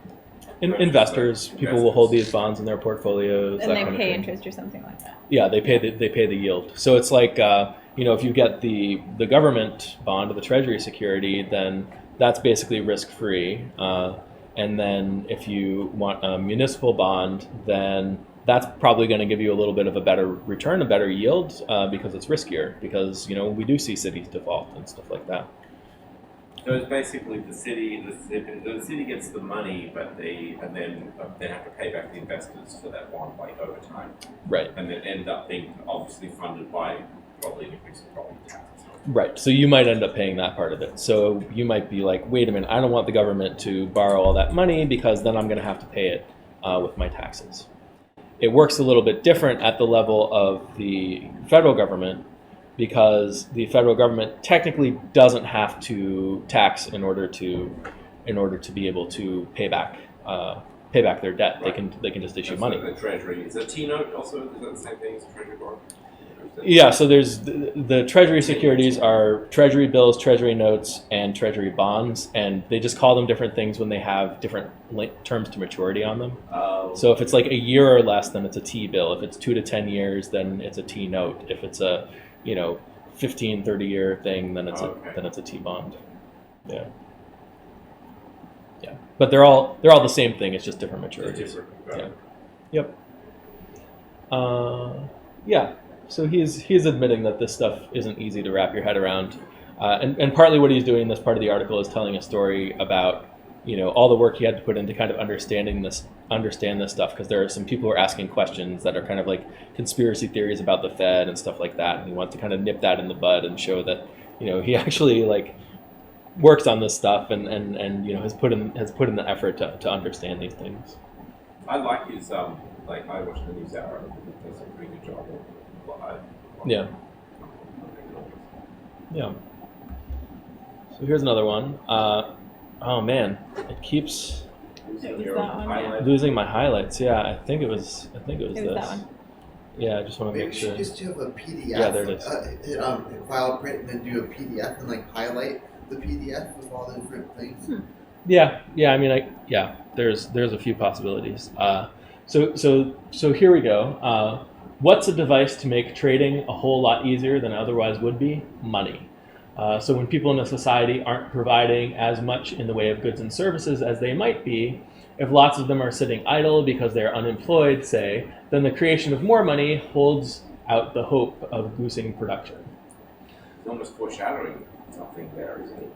investors? People will hold these bonds in their portfolios. And that they kind of pay thing. interest or something like that. Yeah, they pay the yield. So it's like if you get the government bond or the Treasury security, then that's basically risk free. And then if you want a municipal bond, then that's probably going to give you a little bit of a better return, a better yield, because it's riskier. Because we do see cities default and stuff like that. So it's basically the city gets the money, but they have to pay back the investors for that bond over time. Right. And then end up being obviously funded by probably an increase in property taxes. Right. So you might end up paying that part of it. So you might be like, wait a minute, I don't want the government to borrow all that money because then I'm going to have to pay it with my taxes. It works a little bit different at the level of the federal government, because the federal government technically doesn't have to tax in order to be able to pay back their debt. Right. They can just issue money. The Treasury is a T-note also. Is that the same thing as a Treasury bond? Yeah. So there's the Treasury securities are Treasury bills, Treasury notes, and Treasury bonds, and they just call them different things when they have different terms to maturity on them. So if it's like a year or less, then it's a T bill. If it's 2 to 10 years, then it's a T note. If it's a 15, 30-year thing, then it's a T bond. Yeah. Yeah. But they're all the same thing. It's just different maturities. Yeah. Yep. Yeah. So he's admitting that this stuff isn't easy to wrap your head around, and partly what he's doing in this part of the article is telling a story about all the work he had to put into kind of understand this stuff, because there are some people who are asking questions that are kind of like conspiracy theories about the Fed and stuff like that, and he wants to kind of nip that in the bud and show that he actually works on this stuff and has put in the effort to understand these things. I like his I watch the News Hour. He does a pretty good job. Yeah. Yeah. So here's another one. Oh man, it keeps losing my highlights. Yeah, I think it was this. That one. Yeah, I just want to make sure. Maybe you should just do a PDF. Yeah, there it is. File print and then do a PDF and highlight the PDF with all the different things. Yeah. I mean, there's a few possibilities. So here we go. What's a device to make trading a whole lot easier than it otherwise would be? Money. So when people in a society aren't providing as much in the way of goods and services as they might be, if lots of them are sitting idle because they're unemployed, say, then the creation of more money holds out the hope of boosting production. It's almost foreshadowing something there, isn't it?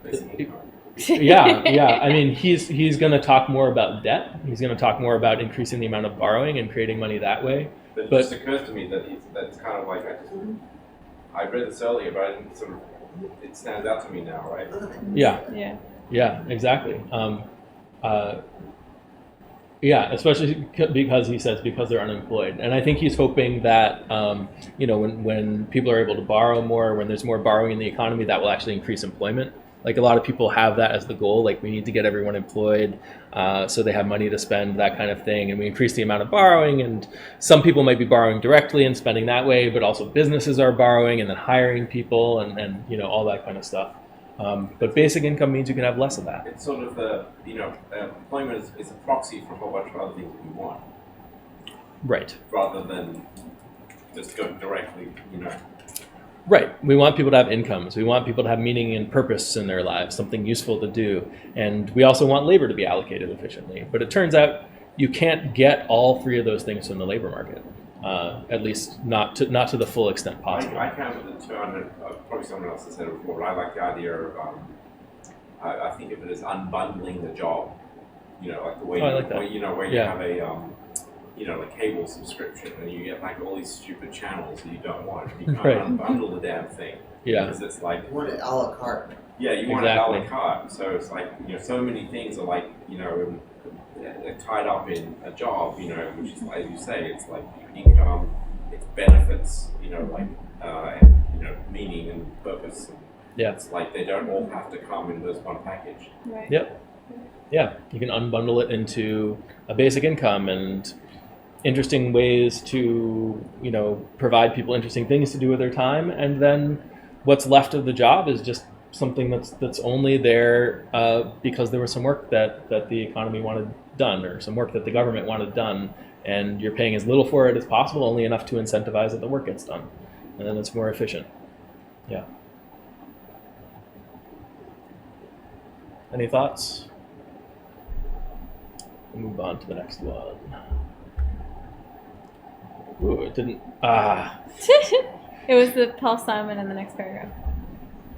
Basic income. Yeah. I mean, he's going to talk more about debt. He's going to talk more about increasing the amount of borrowing and creating money that way. But it just occurs to me that that's kind of like I read this earlier, but I didn't sort of, it stands out to me now, right? Yeah, exactly. Especially because he says because they're unemployed, and I think he's hoping that when people are able to borrow more, when there's more borrowing in the economy, that will actually increase employment. Like a lot of people have that as the goal. Like we need to get everyone employed, so they have money to spend, that kind of thing. And we increase the amount of borrowing. And some people might be borrowing directly and spending that way, but also businesses are borrowing and then hiring people and all that kind of stuff. But basic income means you can have less of that. It's sort of employment is a proxy for a whole bunch of other things we want, Right. rather than just go directly, Right. We want people to have incomes. We want people to have meaning and purpose in their lives, something useful to do. And we also want labor to be allocated efficiently. But it turns out you can't get all three of those things from the labor market, at least not to the full extent possible. I counted the term, probably someone else has said it before, but I like the idea of, I think of it as unbundling the job. Like the way where you have a like cable subscription and you get like all these stupid channels that you don't want. You can't unbundle the damn thing. Yeah. Because it's like You want it a la carte. Yeah, you want it a la carte. So it's like so many things are like they're tied up in a job. Which is like, as you say, it's like income, it's benefits. Meaning and purpose. Yeah. It's like they don't all have to come in this one package. Right. Yep. Yeah, you can unbundle it into a basic income and interesting ways to, provide people interesting things to do with their time, and then what's left of the job is just something that's only there because there was some work that the economy wanted done, or some work that the government wanted done, and you're paying as little for it as possible, only enough to incentivize that the work gets done, and then it's more efficient. Yeah. Any thoughts? We'll move on to the next one. Ooh, it didn't. It was the Paul Solman in the next paragraph.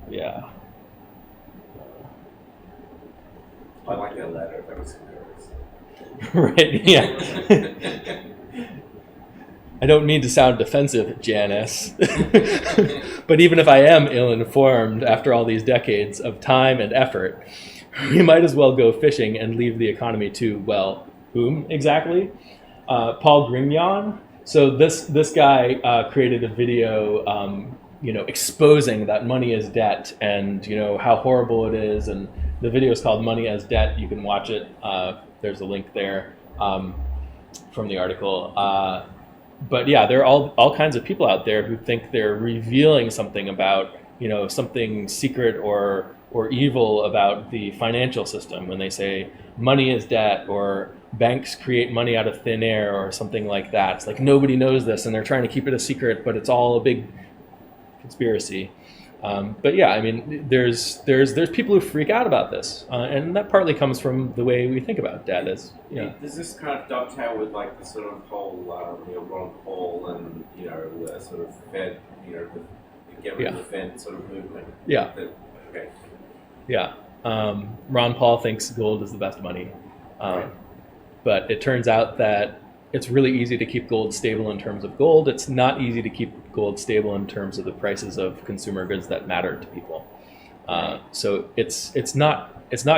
Yeah. I like that letter. That was hilarious. Right. Yeah. I don't mean to sound defensive, Janice, but even if I am ill-informed after all these decades of time and effort, we might as well go fishing and leave the economy to, well, whom exactly? Paul Grignon. So this guy created a video, exposing that money is debt and, how horrible it is. And the video is called Money as Debt. You can watch it. There's a link there from the article. But yeah, there are all kinds of people out there who think they're revealing something about, something secret or evil about the financial system when they say money is debt, or banks create money out of thin air, or something like that. It's like nobody knows this and they're trying to keep it a secret, but it's all a big conspiracy. But yeah, I mean, there's people who freak out about this, and that partly comes from the way we think about debt. As does this kind of dovetail with like the sort of whole Ron Paul and the sort of Fed, the get rid of the Fed sort of movement? Yeah. Okay. Yeah. Ron Paul thinks gold is the best money, Right. but it turns out that it's really easy to keep gold stable in terms of gold. It's not easy to keep gold stable in terms of the prices of consumer goods that matter to people. So it's not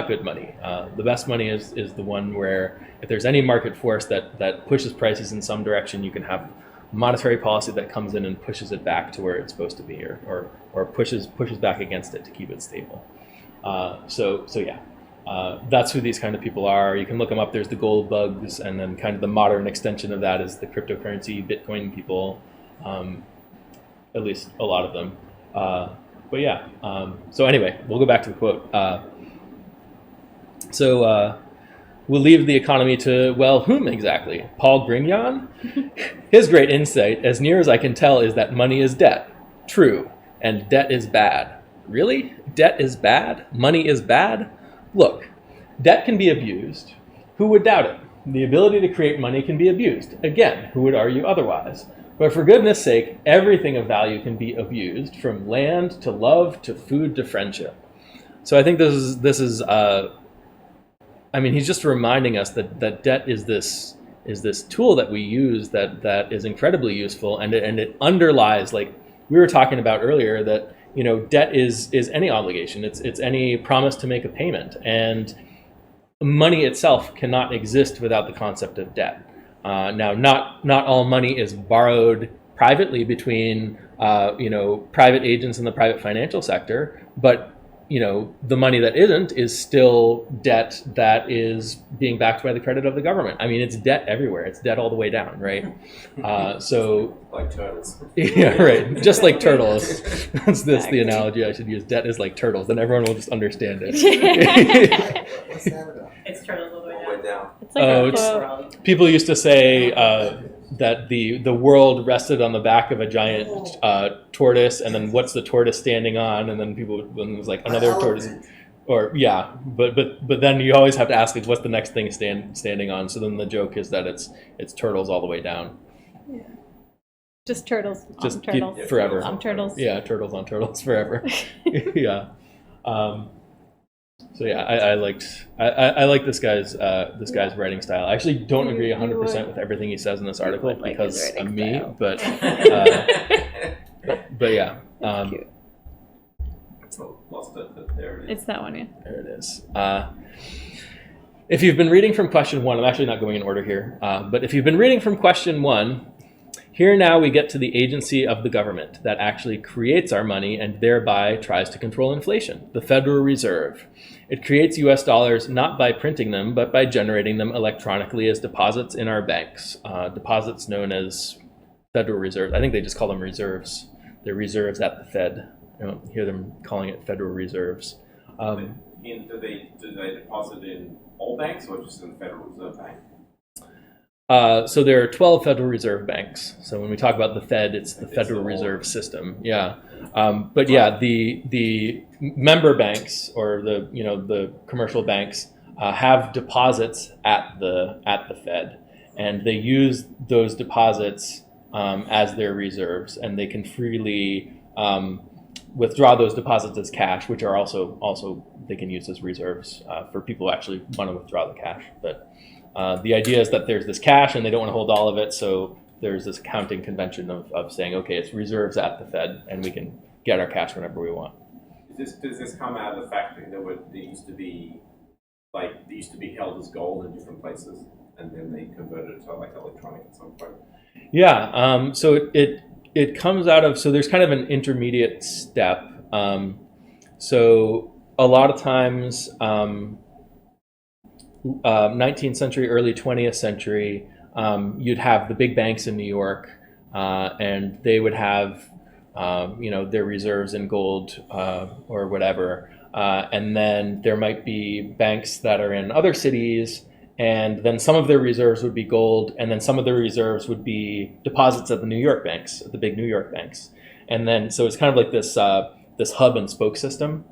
good money. The best money is the one where if there's any market force that pushes prices in some direction, you can have monetary policy that comes in and pushes it back to where it's supposed to be, or pushes back against it to keep it stable. So yeah. That's who these kind of people are. You can look them up. There's the gold bugs, and then kind of the modern extension of that is the cryptocurrency Bitcoin people, at least a lot of them. But yeah, so anyway, we'll go back to the quote. So we'll leave the economy to, well, whom exactly? Paul Grignon? His great insight, as near as I can tell, is that money is debt. True. And debt is bad. really? Debt is bad? Money is bad? Look, debt can be abused. Who would doubt it? The ability to create money can be abused. Again, who would argue otherwise? But for goodness sake, everything of value can be abused, from land to love to food to friendship. So I think this is I mean, he's just reminding us that debt is this tool that we use that is incredibly useful, and it underlies, like we were talking about earlier, that debt is any obligation. It's any promise to make a payment, and money itself cannot exist without the concept of debt. Now, not all money is borrowed privately between private agents in the private financial sector, but the money that isn't is still debt that is being backed by the credit of the government. I mean, it's debt everywhere. It's debt all the way down, right? So like turtles. Yeah, right. Just like turtles. That's the analogy I should use. Debt is like turtles, then everyone will just understand it. What's that about? It's turtles all the way All the way down. down. It's like Oh, a it's- quote. People used to say that the world rested on the back of a giant tortoise, and then what's the tortoise standing on? And then when it was like another tortoise, or yeah, but then you always have to ask, like, what's the next thing standing on? So then the joke is that it's turtles all the way down. Just turtles Just on keep turtles. forever. On turtles. Yeah, turtles on turtles forever. Yeah. So yeah, I like this guy's writing style. I actually don't agree 100% with everything he says in this article would like his because of writing me, style. but yeah, Cute. Lost it, but there it is. It's that one, yeah. there it is. If you've been reading from question 1, I'm actually not going in order here, but if you've been reading from question 1, here now we get to the agency of the government that actually creates our money and thereby tries to control inflation, the Federal Reserve. It creates US dollars not by printing them, but by generating them electronically as deposits in our banks. Deposits known as Federal Reserve. I think they just call them reserves. They're reserves at the Fed. I don't hear them calling it Federal Reserves. Do they deposit in all banks or just in the Federal Reserve Bank? So there are 12 Federal Reserve banks. So when we talk about the Fed, it's the Federal Reserve System. Yeah, but yeah, the member banks or the commercial banks have deposits at the Fed, and they use those deposits as their reserves, and they can freely withdraw those deposits as cash, which are also they can use as reserves for people who actually want to withdraw the cash, but. The idea is that there's this cash and they don't want to hold all of it, so there's this accounting convention of saying, okay, it's reserves at the Fed and we can get our cash whenever we want. Does this come out of the fact that they used to be held as gold in different places, and then they converted it to like electronic at some point? Yeah, so it comes out of, so there's kind of an intermediate step. So a lot of times, 19th century, early 20th century, you'd have the big banks in New York, and they would have, their reserves in gold or whatever. And then there might be banks that are in other cities, and then some of their reserves would be gold, and then some of their reserves would be deposits at the New York banks, at the big New York banks. And then, so it's kind of like this hub and spoke system.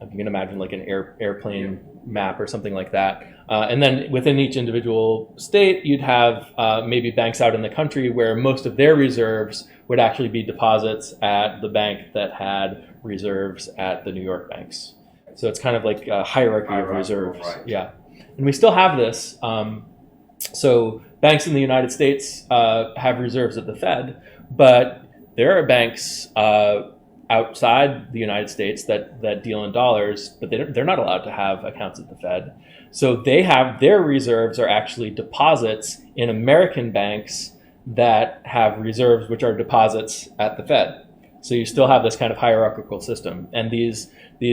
If you can imagine like an airplane map or something like that. And then within each individual state, you'd have maybe banks out in the country where most of their reserves would actually be deposits at the bank that had reserves at the New York banks. So it's kind of like a hierarchy of reserves. Right. Yeah. And we still have this. So banks in the United States have reserves at the Fed, but there are banks outside the United States that deal in dollars, but they're not allowed to have accounts at the Fed. So they have, their reserves are actually deposits in American banks that have reserves which are deposits at the Fed. So you still have this kind of hierarchical system. And these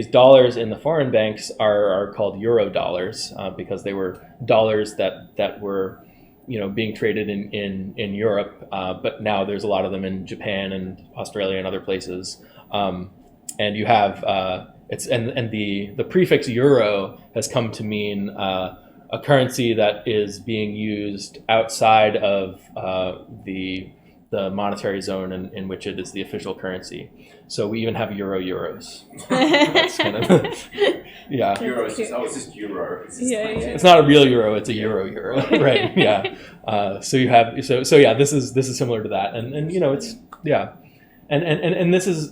dollars in the foreign banks are called euro dollars because they were dollars that were being traded in Europe, but now there's a lot of them in Japan and Australia and other places. And you have the prefix euro has come to mean a currency that is being used outside of the the monetary zone in which it is the official currency. So we even have euros. That's kind of yeah. Euro is just, it's just euro. It's just It's not a real euro; it's a euro, right? Yeah. So you have so yeah. This is similar to that, and you know it's yeah, and this is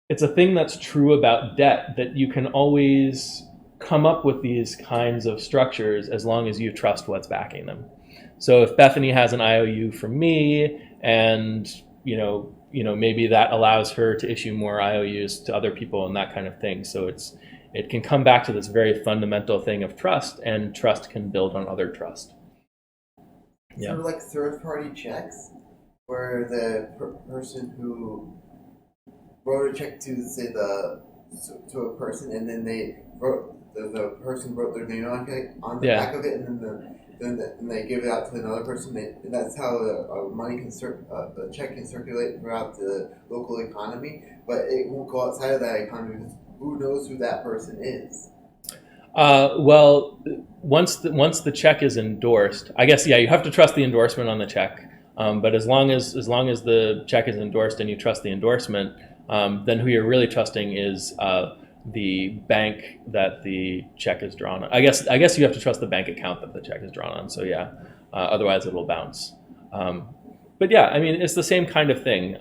it's a thing that's true about debt, that you can always come up with these kinds of structures as long as you trust what's backing them. So if Bethany has an IOU from me, and you know maybe that allows her to issue more IOUs to other people and that kind of thing. So it can come back to this very fundamental thing of trust, and trust can build on other trust. Yeah. Sort of like third-party checks, where the person who wrote a check to say to a person, and then they wrote the person wrote their name on the back of it, and then they give it out to another person. And that's how a check can circulate throughout the local economy, but it won't go outside of that economy because who knows who that person is. Well, once the check is endorsed, I guess you have to trust the endorsement on the check. But as long as the check is endorsed and you trust the endorsement, then who you're really trusting is the bank that the check is drawn on. I guess you have to trust the bank account that the check is drawn on. So yeah, otherwise it will bounce. But yeah, I mean it's the same kind of thing.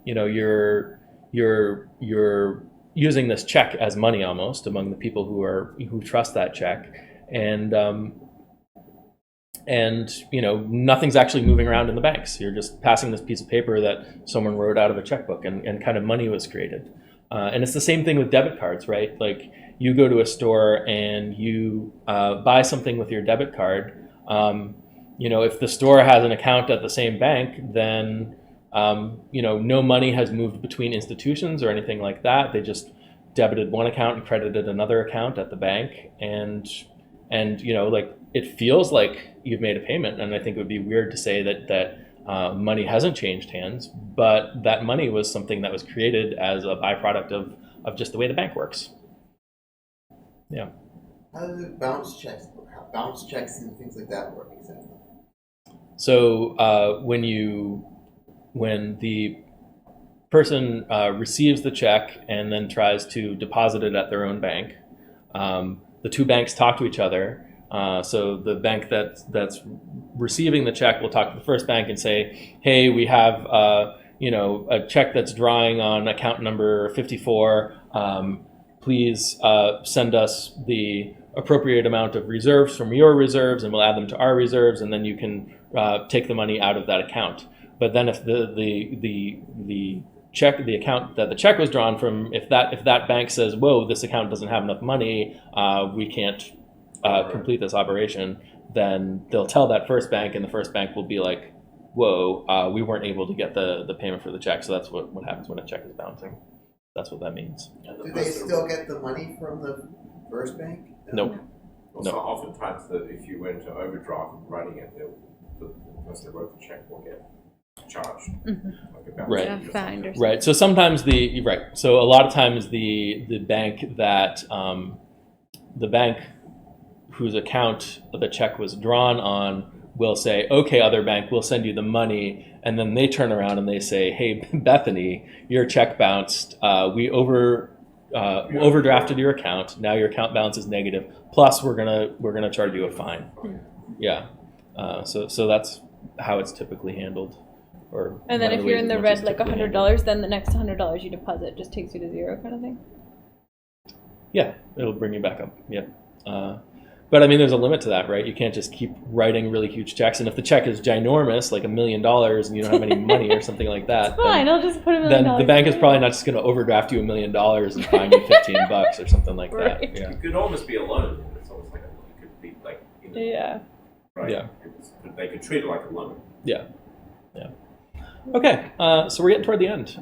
You're using this check as money almost among the people who trust that check, and nothing's actually moving around in the banks. You're just passing this piece of paper that someone wrote out of a checkbook, and kind of money was created. And it's the same thing with debit cards, right? Like you go to a store and you buy something with your debit card. If the store has an account at the same bank, then no money has moved between institutions or anything like that. They just debited one account and credited another account at the bank, and it feels like you've made a payment. And I think it would be weird to say that money hasn't changed hands, but that money was something that was created as a byproduct of just the way the bank works. Yeah. How do bounce checks and things like that work exactly? So when the person receives the check and then tries to deposit it at their own bank, the two banks talk to each other. So the bank that's receiving the check will talk to the first bank and say, hey, we have a check that's drawing on account number 54. Please send us the appropriate amount of reserves from your reserves, and we'll add them to our reserves, and then you can take the money out of that account. But then if the check, the account that the check was drawn from, if that bank says, whoa, this account doesn't have enough money, we can't complete this operation, then they'll tell that first bank, and the first bank will be like, whoa, we weren't able to get the payment for the check. So that's what happens when a check is bouncing. That's what that means. Do they still get the money from the first bank? Nope. Also, No. oftentimes that if you went to overdraft and running it, the person that wrote the check will get charged. Mm-hmm. Like a bounce Right. fee or something. Right. So sometimes So a lot of times the bank that the bank whose account the check was drawn on will say, okay, other bank, we'll send you the money. And then they turn around and they say, hey, Bethany, your check bounced. We overdrafted your account. Now your account balance is negative. Plus, we're gonna charge you a fine. Yeah. So that's how it's typically handled. And then if you're in the red, like $100, then the next $100 you deposit just takes you to zero, kind of thing. Yeah, it'll bring you back up. Yep. But I mean, there's a limit to that, right? You can't just keep writing really huge checks. And if the check is ginormous, like $1 million, and you don't have any money or something like that, Fine, I'll just put $1 million. Then the bank is probably not just going to overdraft you $1 million and fine you $15 or something like that. Right. Yeah. It could almost be a loan. It's almost like it could be like Yeah. right. Yeah. They could treat it like a loan. Yeah. Okay, so we're getting toward the end.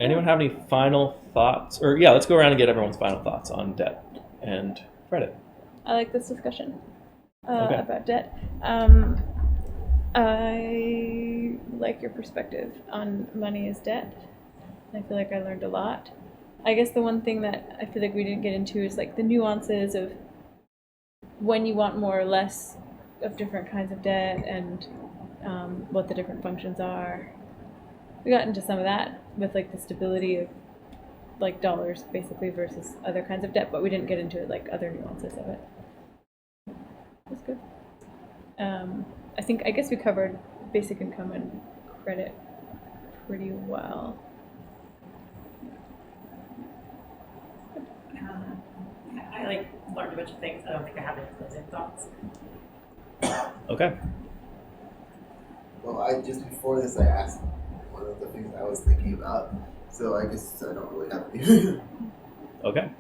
Anyone have any final thoughts? Or let's go around and get everyone's final thoughts on debt and credit. I like this discussion Okay. about debt. I like your perspective on money as debt. I feel like I learned a lot. I guess the one thing that I feel like we didn't get into is like the nuances of when you want more or less of different kinds of debt and what the different functions are. We got into some of that with like the stability of like dollars basically versus other kinds of debt, but we didn't get into like other nuances of it. That's good. I guess we covered basic income and credit pretty well. I like learned a bunch of things. I don't think I have any closing thoughts. Okay. Well, just before this, I asked one of the things I was thinking about, so I guess I don't really have any. Okay.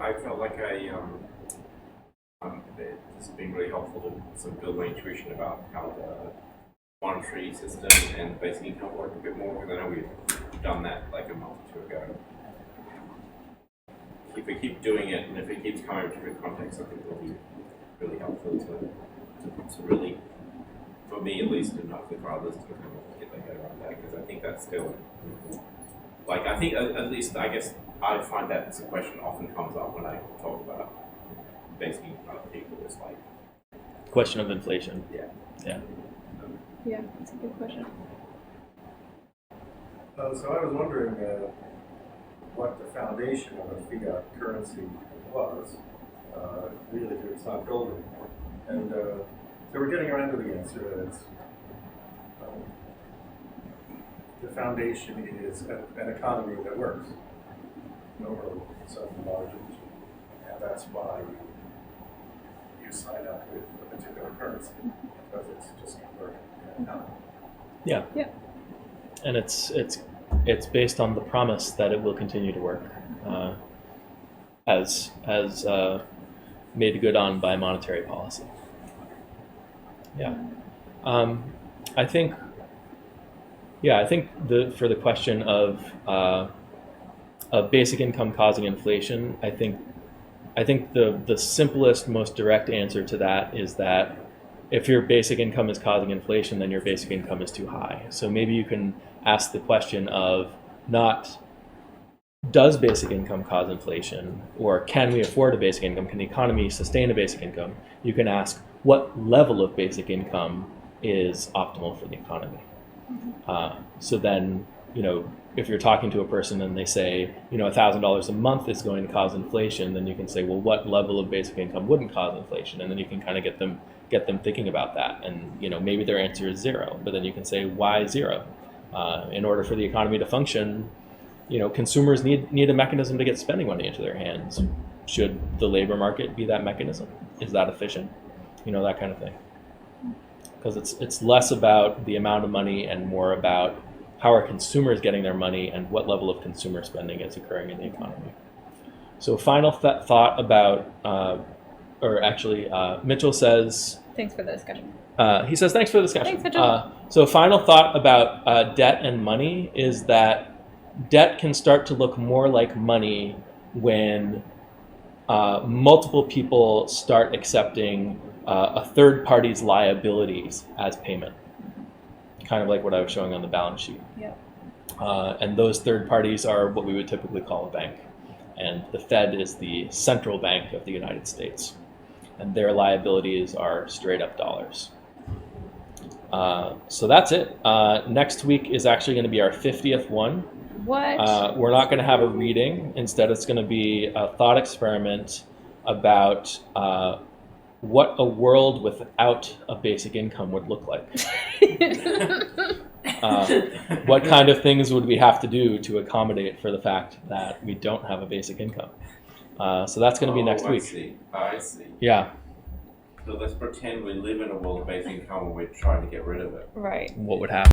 I felt like it's been really helpful to sort of build my intuition about how the monetary system and basic income work a bit more, because I know we've done that like a month or two ago. If we keep doing it, and if it keeps coming to different contexts, I think it'll be really helpful to really, for me at least, and hopefully for others, to kind of get their head around that, because I think that's still, like, I think at least, I guess, I find that this question often comes up when I talk about basic income to people. It's like, Question of inflation. yeah. Yeah, that's a good question. So I was wondering what the foundation of a fiat currency was, really, if it's not gold anymore. And so we're getting around to the answer that it's, the foundation is an economy that works over some margins, and that's why you sign up with a particular currency, because it's just converted in an economy. Yeah. Yeah. And it's based on the promise that it will continue to work, as made good on by monetary policy. Yeah. I think for the question of basic income causing inflation, I think the simplest, most direct answer to that is that if your basic income is causing inflation, then your basic income is too high. So maybe you can ask the question of not, does basic income cause inflation, or can we afford a basic income? Can the economy sustain a basic income? You can ask, what level of basic income is optimal for the economy? So then, if you're talking to a person and they say, $1,000 a month is going to cause inflation, then you can say, well, what level of basic income wouldn't cause inflation? And then you can kind of get them thinking about that. And, maybe their answer is 0, but then you can say, why 0? In order for the economy to function, consumers need a mechanism to get spending money into their hands. Should the labor market be that mechanism? Is that efficient? That kind of thing. Because it's less about the amount of money and more about how are consumers getting their money and what level of consumer spending is occurring in the economy. So final thought about, Mitchell says... Thanks for the discussion. He says, thanks for the discussion. Thanks, Mitchell. So final thought about debt and money is that debt can start to look more like money when multiple people start accepting a third party's liabilities as payment, kind of like what I was showing on the balance sheet. Yep. And those third parties are what we would typically call a bank. And the Fed is the central bank of the United States. And their liabilities are straight up dollars. So that's it. Next week is actually going to be our 50th one. What? We're not going to have a reading. Instead, it's going to be a thought experiment about what a world without a basic income would look like. What kind of things would we have to do to accommodate for the fact that we don't have a basic income? So that's going to be next week. I see. Yeah. So let's pretend we live in a world of basic income and we're trying to get rid of it. Right. What would happen?